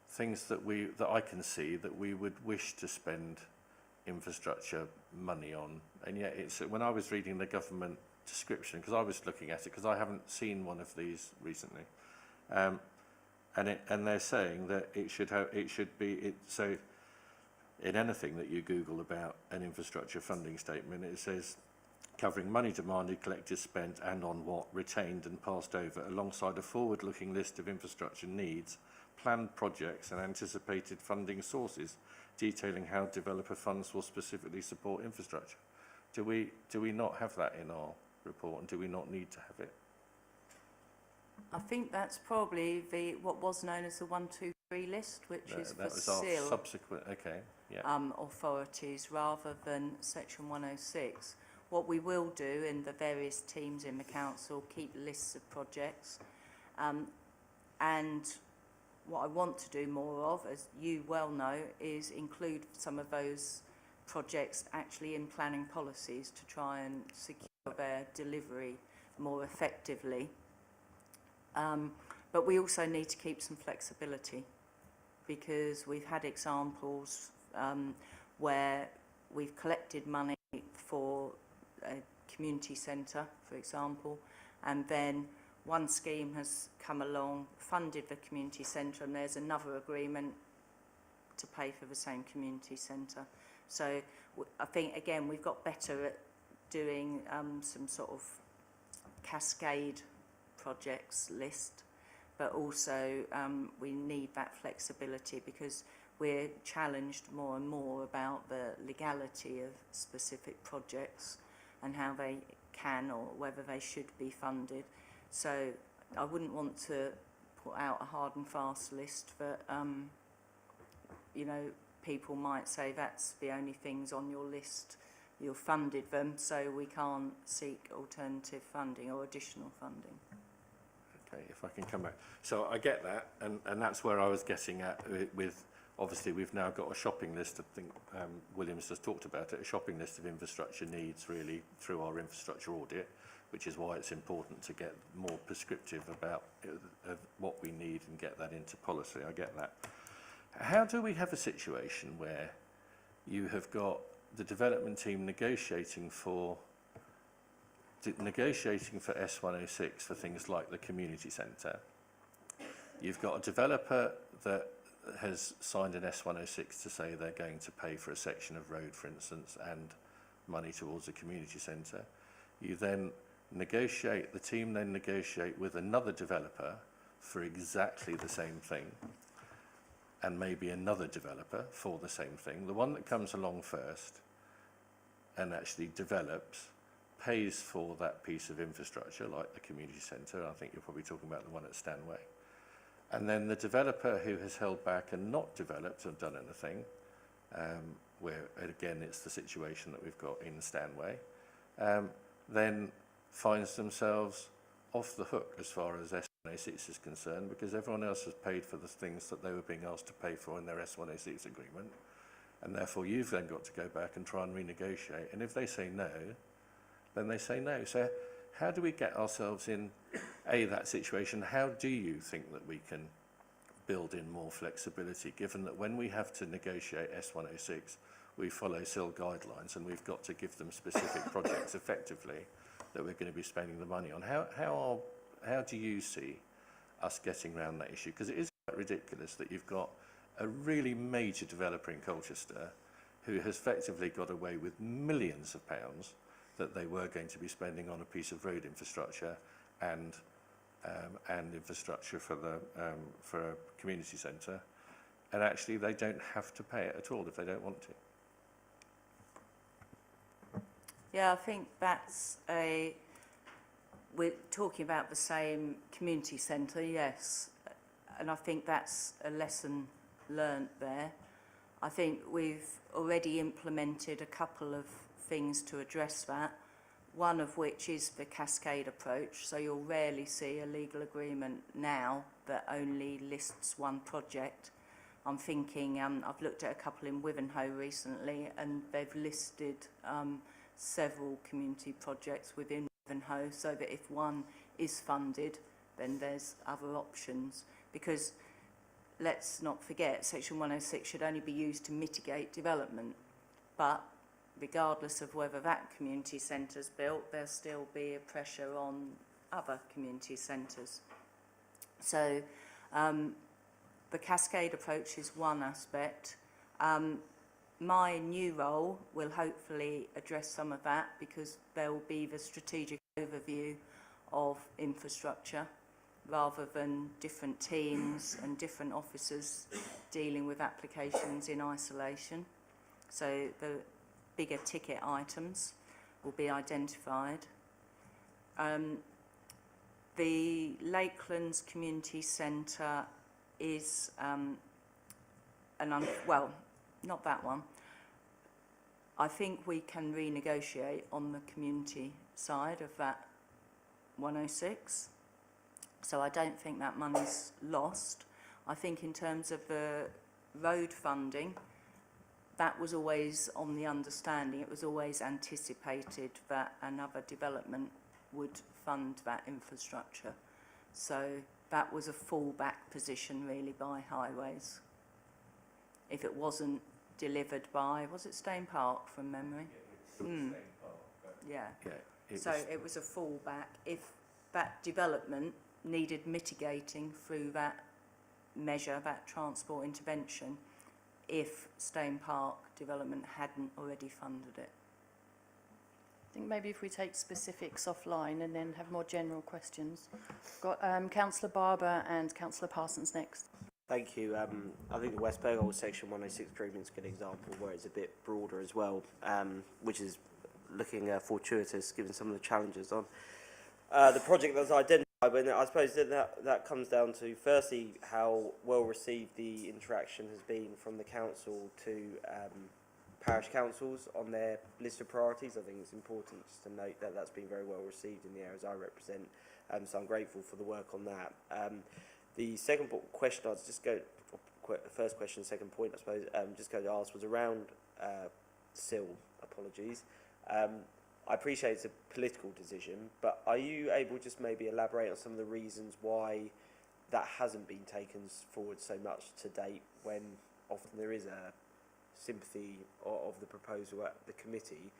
things that I can see that we would wish to spend infrastructure money on. And yet, it's when I was reading the government description, because I was looking at it, because I haven't seen one of these recently, and they're saying that so in anything that you Google about an infrastructure funding statement, it says covering money demanded, collected, spent, and on what, retained and passed over, alongside a forward-looking list of infrastructure needs, planned projects and anticipated funding sources, detailing how developer funds will specifically support infrastructure. Do we not have that in our report, and do we not need to have it? I think that's probably what was known as the 1, 2, 3 list, which is for SIL subsequent, okay, yeah. Authorities rather than Section 106. What we will do in the various teams in the council, keep lists of projects, and what I want to do more of, as you well know, is include some of those projects actually in planning policies to try and secure their delivery more effectively. But we also need to keep some flexibility, because we've had examples where we've collected money for a community centre, for example, and then one scheme has come along, funded the community centre, and there's another agreement to pay for the same community centre. So I think, again, we've got better at doing some sort of cascade projects list, but also we need that flexibility, because we're challenged more and more about the legality of specific projects and how they can or whether they should be funded. So I wouldn't want to put out a hard and fast list that you know, people might say that's the only things on your list you've funded them, so we can't seek alternative funding or additional funding. Okay, if I can come back. So I get that, and that's where I was getting at with, obviously we've now got a shopping list, I think Williams just talked about it, a shopping list of infrastructure needs really through our infrastructure audit, which is why it's important to get more prescriptive about what we need and get that into policy. I get that. How do we have a situation where you have got the development team negotiating for S106 for things like the community centre? You've got a developer that has signed an S106 to say they're going to pay for a section of road, for instance, and money towards a community centre. You then negotiate, the team then negotiate with another developer for exactly the same thing, and maybe another developer for the same thing. The one that comes along first and actually develops pays for that piece of infrastructure, like the community centre. I think you're probably talking about the one at Stanway. And then the developer who has held back and not developed or done anything, where again it's the situation that we've got in Stanway, then finds themselves off the hook as far as S106 is concerned, because everyone else has paid for the things that they were being asked to pay for in their S106 agreement, and therefore you've then got to go back and try and renegotiate. And if they say no, then they say no. So how do we get ourselves in that situation? How do you think that we can build in more flexibility, given that when we have to negotiate S106, we follow SIL guidelines and we've got to give them specific projects effectively that we're going to be spending the money on? How do you see us getting around that issue? Because it is quite ridiculous that you've got a really major developer in Colchester who has effectively got away with millions of pounds that they were going to be spending on a piece of road infrastructure and infrastructure for a community centre, and actually they don't have to pay it at all if they don't want to. Yeah, I think we're talking about the same community centre, yes, and I think that's a lesson learnt there. I think we've already implemented a couple of things to address that, one of which is the cascade approach. So you'll rarely see a legal agreement now that only lists one project. I'm thinking, I've looked at a couple in Wivenhoe recently, and they've listed several community projects within Wivenhoe, so that if one is funded, then there's other options. Because let's not forget, Section 106 should only be used to mitigate development, but regardless of whether that community centre's built, there'll still be a pressure on other community centres. So the cascade approach is one aspect. My new role will hopefully address some of that, because there will be the strategic overview of infrastructure rather than different teams and different officers dealing with applications in isolation. So the bigger ticket items will be identified. The Lakelands Community Centre is, well, not that one. I think we can renegotiate on the community side of that 106. So I don't think that money's lost. I think in terms of the road funding, that was always on the understanding, it was always anticipated that another development would fund that infrastructure. So that was a fallback position really by Highways. If it wasn't delivered by, was it Stane Park from memory? Yeah. So it was a fallback. If that development needed mitigating through that measure, that transport intervention, if Stane Park development hadn't already funded it. I think maybe if we take specifics offline and then have more general questions. Got Councillor Barber and Councillor Parsons next. Thank you. I think the West Peggle Section 106 agreement is a good example where it's a bit broader as well, which is looking fortuitous given some of the challenges on the project that's identified. But I suppose that comes down to, firstly, how well received the interaction has been from the council to parish councils on their list of priorities. I think it's important just to note that that's been very well received in the areas I represent, so I'm grateful for the work on that. The second question, I'll just go, first question, second point, I suppose, just going to ask was around SIL, apologies. I appreciate it's a political decision, but are you able just maybe elaborate on some of the reasons why that hasn't been taken forward so much to date, when often there is a sympathy of the proposal at the committee?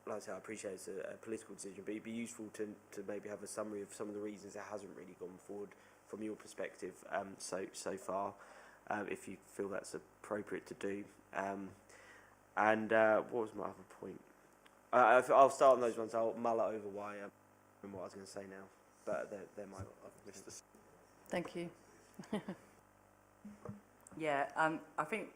Like I say, I appreciate it's a political decision, but it'd be useful to maybe have a summary of some of the reasons it hasn't really gone forward from your perspective so far, if you feel that's appropriate to do. And what was my other point? I'll start on those ones. I'll mull it over why and what I was going to say now, but they're my. I've missed this. Thank you. Yeah, I think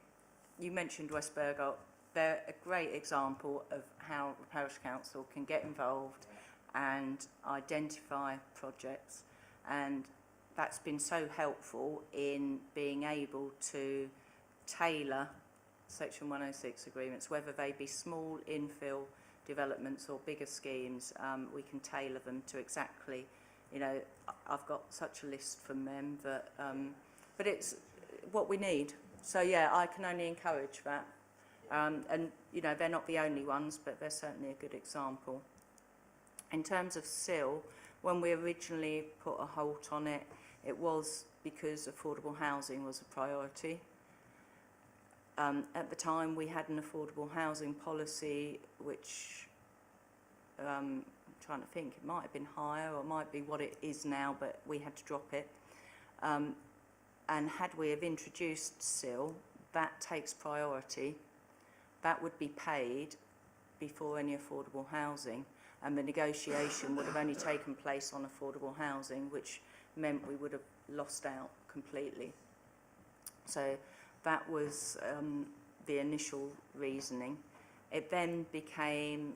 you mentioned West Burgock. They're a great example of how the parish council can get involved and identify projects, and that's been so helpful in being able to tailor Section 106 agreements, whether they be small infill developments or bigger schemes. We can tailor them to exactly, you know, I've got such a list from them that, but it's what we need. So yeah, I can only encourage that. And you know, they're not the only ones, but they're certainly a good example. In terms of SIL, when we originally put a halt on it, it was because affordable housing was a priority. At the time, we had an affordable housing policy, which I'm trying to think, it might have been higher or it might be what it is now, but we had to drop it. And had we have introduced SIL, that takes priority. That would be paid before any affordable housing, and the negotiation would have only taken place on affordable housing, which meant we would have lost out completely. So that was the initial reasoning. It then became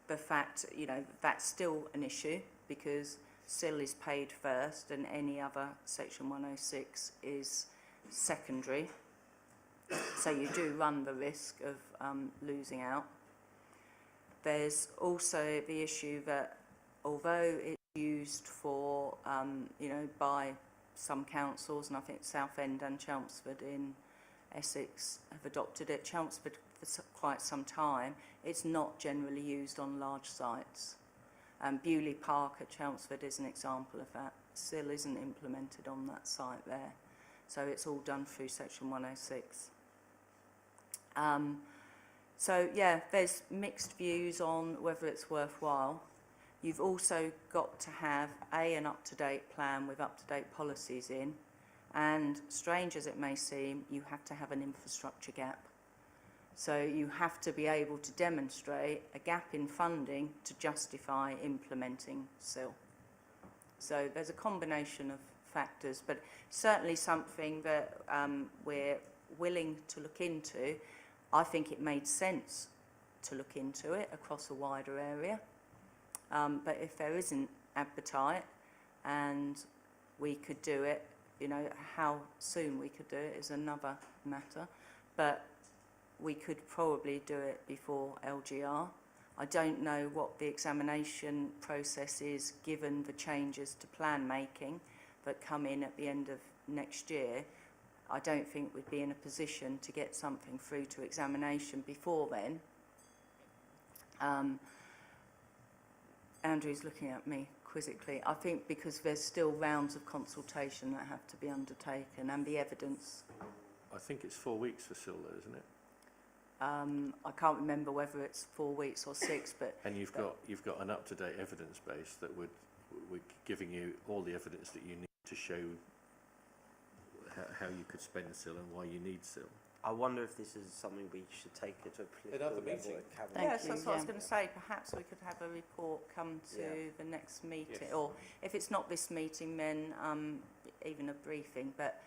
the fact, you know, that's still an issue because SIL is paid first and any other Section 106 is secondary. So you do run the risk of losing out. There's also the issue that although it's used for, you know, by some councils, and I think Southend and Chelmsford in Essex have adopted it, Chelmsford for quite some time, it's not generally used on large sites. Bewley Park at Chelmsford is an example of that. SIL isn't implemented on that site there. So it's all done through Section 106. So yeah, there's mixed views on whether it's worthwhile. You've also got to have an up-to-date plan with up-to-date policies in, and strange as it may seem, you have to have an infrastructure gap. So you have to be able to demonstrate a gap in funding to justify implementing SIL. So there's a combination of factors, but certainly something that we're willing to look into. I think it made sense to look into it across a wider area. But if there isn't appetite and we could do it, you know, how soon we could do it is another matter. But we could probably do it before LGR. I don't know what the examination process is given the changes to plan making that come in at the end of next year. I don't think we'd be in a position to get something through to examination before then. Andrew's looking at me quizzically. I think because there's still rounds of consultation that have to be undertaken and the evidence. I think it's 4 weeks for SIL, though, isn't it? I can't remember whether it's 4 weeks or 6, but and you've got an up-to-date evidence base that would giving you all the evidence that you need to show how you could spend SIL and why you need SIL. I wonder if this is something we should take it to a political level at Cabinet. Yes, that's what I was going to say. Perhaps we could have a report come to the next meeting, or if it's not this meeting, then even a briefing. But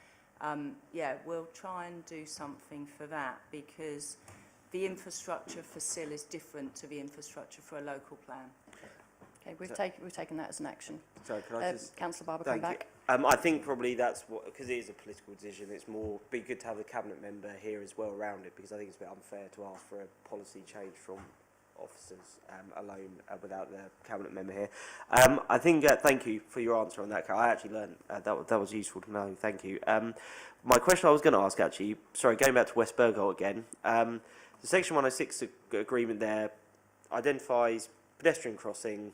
yeah, we'll try and do something for that, because the infrastructure for SIL is different to the infrastructure for a local plan. Okay, we've taken that as an action. Sorry, can I just... Councillor Barber, come Thank back. you. I think probably that's what, because it is a political decision, it's more be good to have a cabinet member here as well around it, because I think it's a bit unfair to ask for a policy change from officers alone without the cabinet member here. I think, thank you for your answer on that, Carol. I actually learned that was useful to know, thank you. My question I was going to ask actually, sorry, going back to West Burgo again, the Section 106 agreement there identifies pedestrian crossing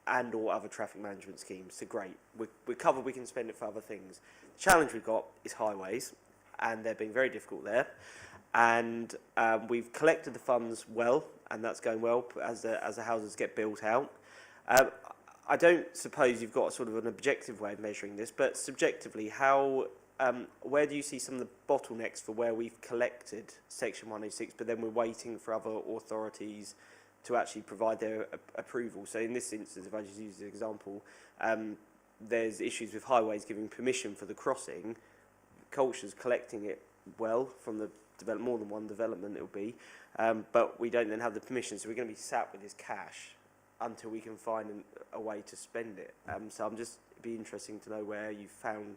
and or other traffic management schemes, so great. We're covered, we can spend it for other things. The challenge we've got is highways, and they're being very difficult there. And we've collected the funds well, and that's going well as the houses get built out. I don't suppose you've got sort of an objective way of measuring this, but subjectively, how, where do you see some of the bottlenecks for where we've collected Section 106, but then we're waiting for other authorities to actually provide their approval? So in this instance, if I just use an example, there's issues with highways giving permission for the crossing. Culture's collecting it well from the more than one development it'll be, but we don't then have the permission, so we're going to be sat with this cash until we can find a way to spend it. So it'd be interesting to know where you found,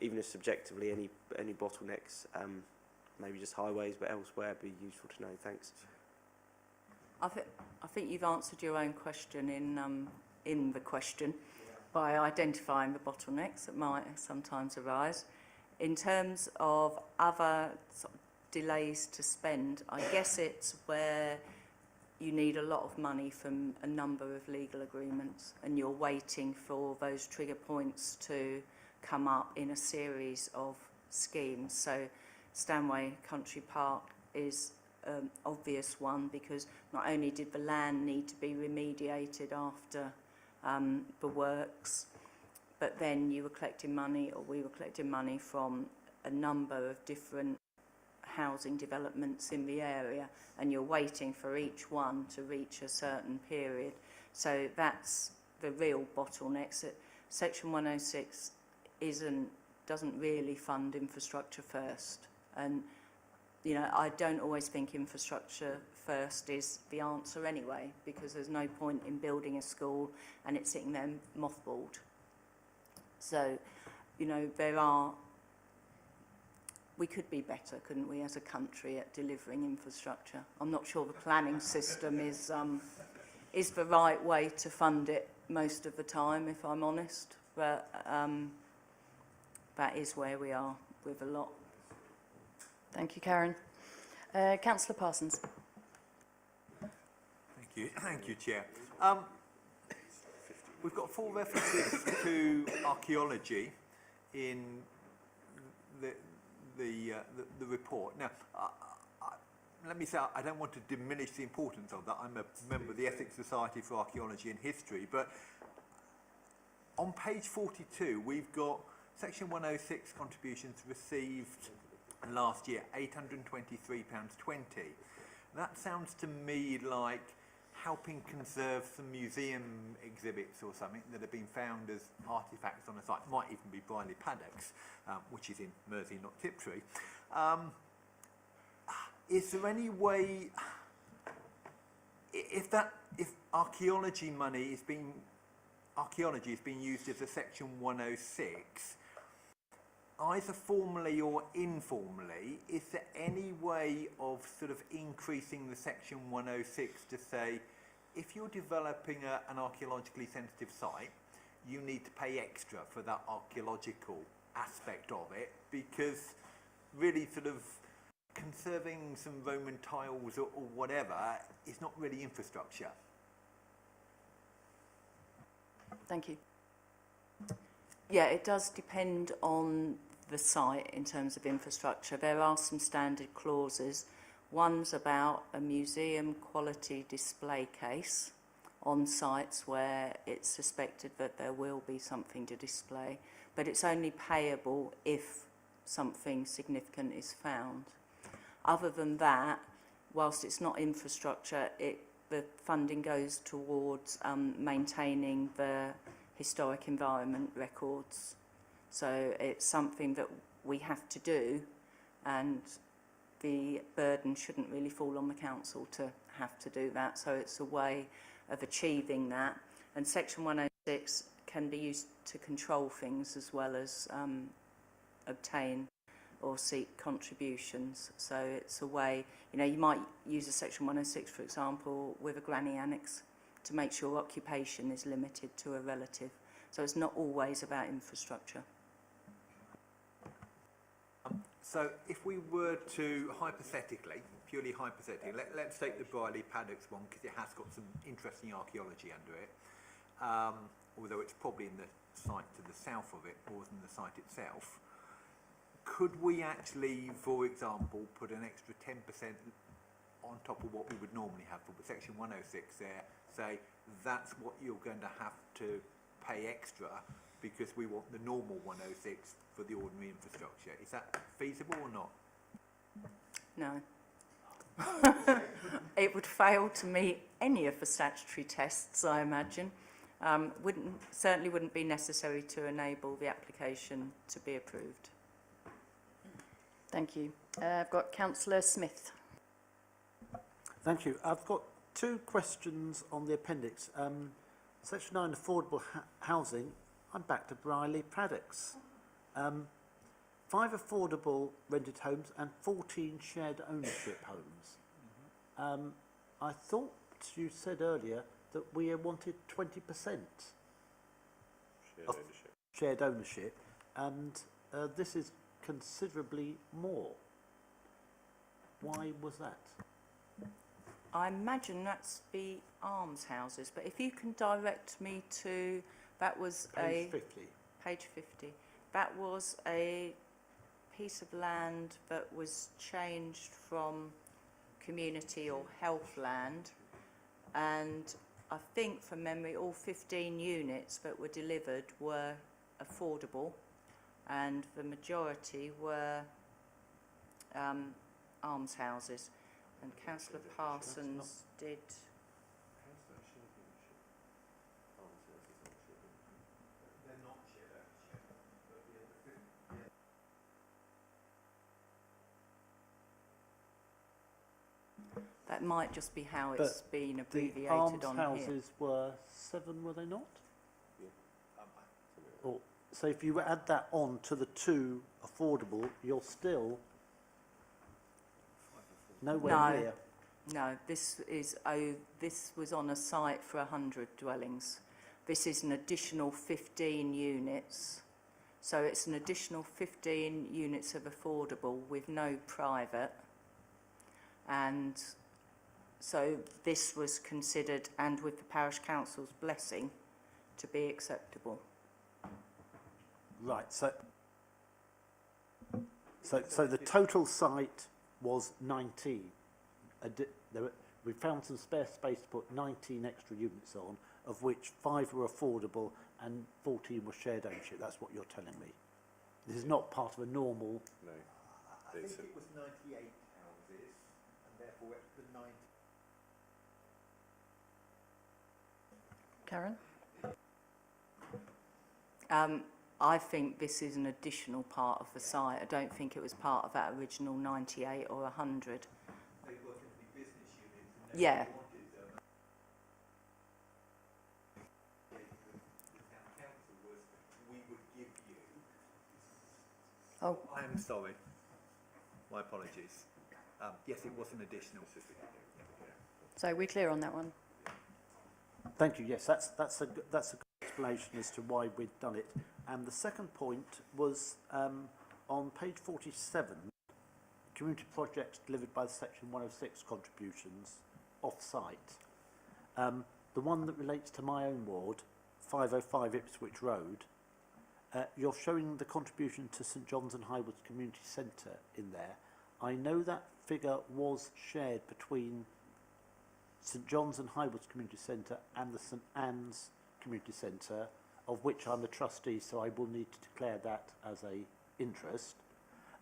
even if subjectively, any bottlenecks, maybe just highways, but elsewhere it'd be useful to know. Thanks. I think you've answered your own question in the question by identifying the bottlenecks that might sometimes arise. In terms of other sort of delays to spend, I guess it's where you need a lot of money from a number of legal agreements and you're waiting for those trigger points to come up in a series of schemes. So Stanway Country Park is an obvious one, because not only did the land need to be remediated after the works, but then you were collecting money, or we were collecting money from a number of different housing developments in the area, and you're waiting for each one to reach a certain period. So that's the real bottlenecks. Section 106 doesn't really fund infrastructure first, and you know, I don't always think infrastructure first is the answer anyway, because there's no point in building a school and it's sitting there mothballed. So, you know, we could be better, couldn't we, as a country at delivering infrastructure? I'm not sure the planning system is the right way to fund it most of the time, if I'm honest, but that is where we are with a lot. Thank you, Karen. Councillor Parsons. Thank you, Chair. We've got 4 references to archaeology in the report. Now, let me say, I don't want to diminish the importance of that. I'm a member of the Essex Society for Archaeology and History, but on page 42, we've got Section 106 contributions received last year, £823.20. That sounds to me like helping conserve some museum exhibits or something that have been found as artefacts on a site. Might even be Briley Paddocks, which is in Mersey, not Tiptree. Is there any way, if archaeology money is being used as a Section 106, either formally or informally, is there any way of sort of increasing the Section 106 to say, if you're developing an archaeologically sensitive site, you need to pay extra for that archaeological aspect of it, because really sort of conserving some Roman tiles or whatever is not really infrastructure. Thank you. Yeah, it does depend on the site in terms of infrastructure. There are some standard clauses. One's about a museum quality display case on sites where it's suspected that there will be something to display, but it's only payable if something significant is found. Other than that, whilst it's not infrastructure, the funding goes towards maintaining the historic environment records. So it's something that we have to do, and the burden shouldn't really fall on the council to have to do that. So it's a way of achieving that. And Section 106 can be used to control things as well as obtain or seek contributions. So it's a way, you know, you might use a Section 106, for example, with a granny annex to make sure occupation is limited to a relative. So it's not always about infrastructure. So if we were to hypothetically, purely hypothetically, let's take the Briley Paddocks one because it has got some interesting archaeology under it, although it's probably in the site to the south of it more than the site itself. Could we actually, for example, put an extra 10% on top of what we would normally have for Section 106 there, say that's what you're going to have to pay extra because we want the normal 106 for the ordinary infrastructure. Is that feasible or not? No. It would fail to meet any of the statutory tests, I imagine. Certainly wouldn't be necessary to enable the application to be approved. Thank you. I've got Councillor Smith. Thank you. I've got two questions on the appendix. Section 9, affordable housing. I'm back to Briley Paddocks. 5 affordable rented homes and 14 shared ownership homes. I thought you said earlier that we wanted 20% of shared ownership, and this is considerably more. Why was that? I imagine that's the almshouses, but if you can direct me to, that was Page 50. Page 50. That was a piece of land that was changed from community or health land, and I think from memory all 15 units that were delivered were affordable, and the majority were almshouses. And Councillor Parsons did. That might just be how it's been abbreviated on The here. almshouses were 7, were they not? Or, so if you add that on to the 2 affordable, you're still nowhere near. No, this was on a site for 100 dwellings. This is an additional 15 units. So it's an additional 15 units of affordable with no private. And so this was considered, and with the parish council's blessing, to be acceptable. Right, so the total site was 19. We found some spare space to put 19 extra units on, of which 5 were affordable and 14 were shared ownership. That's what you're telling me. This is not part of a normal... No. I think it was 98 houses, and therefore the 90. Karen? I think this is an additional part of the site. I don't think it was part of that original 98 or 100. They were going to be business units. And Yeah. the town council was, we would give you. Oh, I am sorry. My apologies. Yes, it was an additional. so we're clear on that one. Thank you, yes, that's a good explanation as to why we'd done it. And the second point was on page 47, community projects delivered by the Section 106 contributions off-site. The one that relates to my own ward, 505 Ipswich Road, you're showing the contribution to St John's and Highwoods Community Centre in there. I know that figure was shared between St John's and Highwoods Community Centre and the St Anne's Community Centre, of which I'm a trustee, so I will need to declare that as a interest.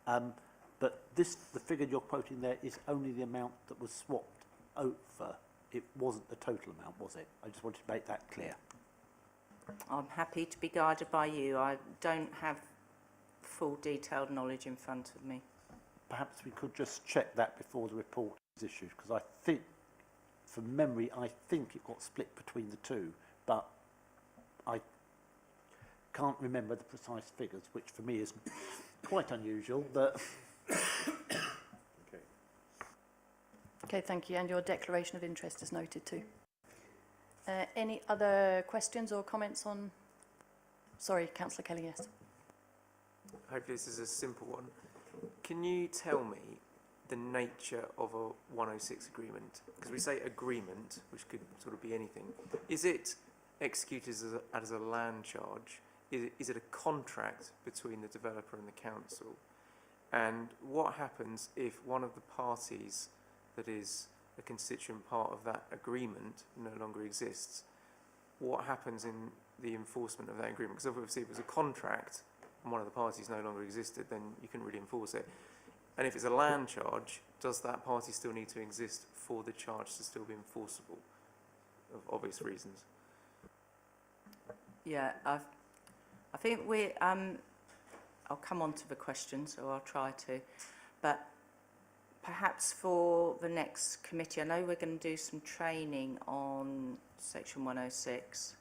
But the figure you're quoting there is only the amount that was swapped over. It wasn't the total amount, was it? I just wanted to make that clear. I'm happy to be guided by you. I don't have full detailed knowledge in front of me. Perhaps we could just check that before the report is issued, because I think, from memory, I think it got split between the two, but I can't remember the precise figures, which for me is quite unusual, but Okay, thank you. And your declaration of interest is noted too. Any other questions or comments on... Sorry, Councillor Kelly, yes. Hopefully this is a simple one. Can you tell me the nature of a 106 agreement? Because we say agreement, which could sort of be anything. Is it executed as a land charge? Is it a contract between the developer and the council? And what happens if one of the parties that is a constituent part of that agreement no longer exists? What happens in the enforcement of that agreement? Because obviously if it was a contract and one of the parties no longer existed, then you couldn't really enforce it. And if it's a land charge, does that party still need to exist for the charge to still be enforceable, of obvious reasons? Yeah, I think we, I'll come on to the question, so I'll try to, but perhaps for the next committee, I know we're going to do some training on Section 106.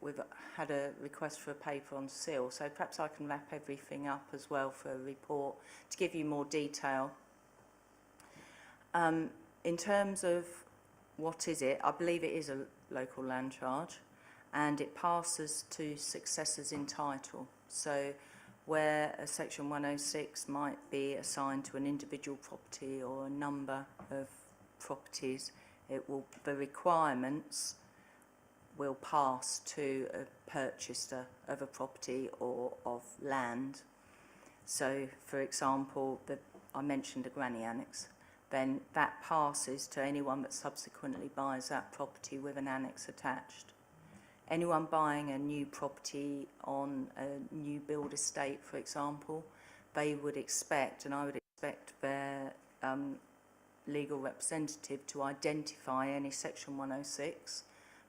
We've had a request for a paper on seal, so perhaps I can wrap everything up as well for a report to give you more detail. In terms of what is it, I believe it is a local land charge, and it passes to successors in title. So where a Section 106 might be assigned to an individual property or a number of properties, the requirements will pass to a purchaser of a property or of land. So, for example, I mentioned a granny annex. Then that passes to anyone that subsequently buys that property with an annex attached. Anyone buying a new property on a new build estate, for example, they would expect, and I would expect their legal representative to identify any Section 106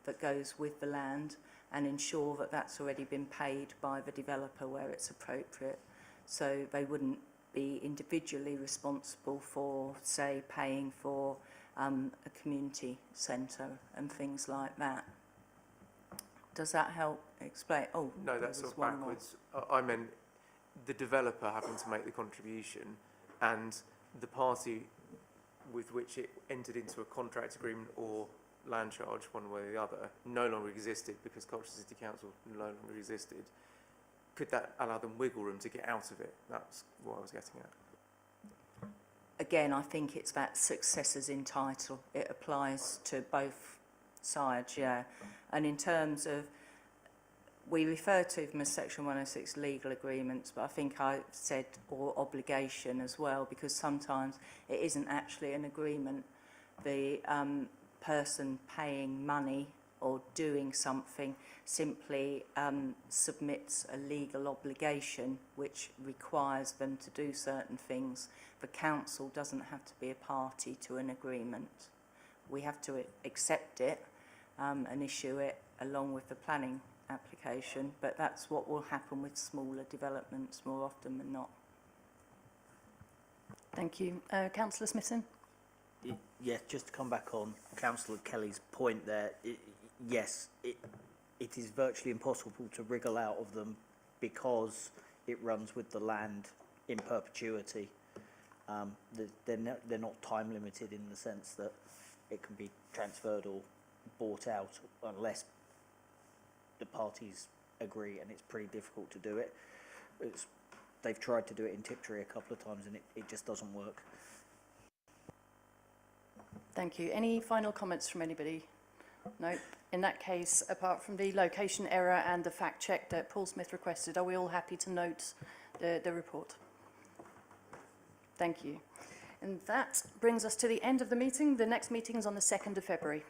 that goes with the land and ensure that that's already been paid by the developer where it's appropriate. So they wouldn't be individually responsible for, say, paying for a community centre and things like that. Does that help explain? Oh, no, that's sort of backwards. I meant the developer having to make the contribution and the party with which it entered into a contract agreement or land charge, one way or the other, no longer existed because Colchester City Council no longer existed. Could that allow them wiggle room to get out of it? That's what I was getting at. Again, I think it's that successors in title. It applies to both sides, yeah. And in terms of, we refer to them as Section 106 legal agreements, but I think I said or obligation as well, because sometimes it isn't actually an agreement. The person paying money or doing something simply submits a legal obligation which requires them to do certain things. The council doesn't have to be a party to an agreement. We have to accept it and issue it along with the planning application, but that's what will happen with smaller developments more often than not. Thank you. Councillor Smithson? Yeah, just to come back on Councillor Kelly's point there, yes, it is virtually impossible to wriggle out of them because it runs with the land in perpetuity. They're not time limited in the sense that it can be transferred or bought out unless the parties agree, and it's pretty difficult to do it. They've tried to do it in Tiptree a couple of times and it just doesn't work. Thank you. Any final comments from anybody? No. In that case, apart from the location error and the fact check that Paul Smith requested, are we all happy to note the report? Thank you. And that brings us to the end of the meeting. The next meeting is on the 2nd of February.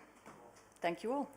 Thank you all.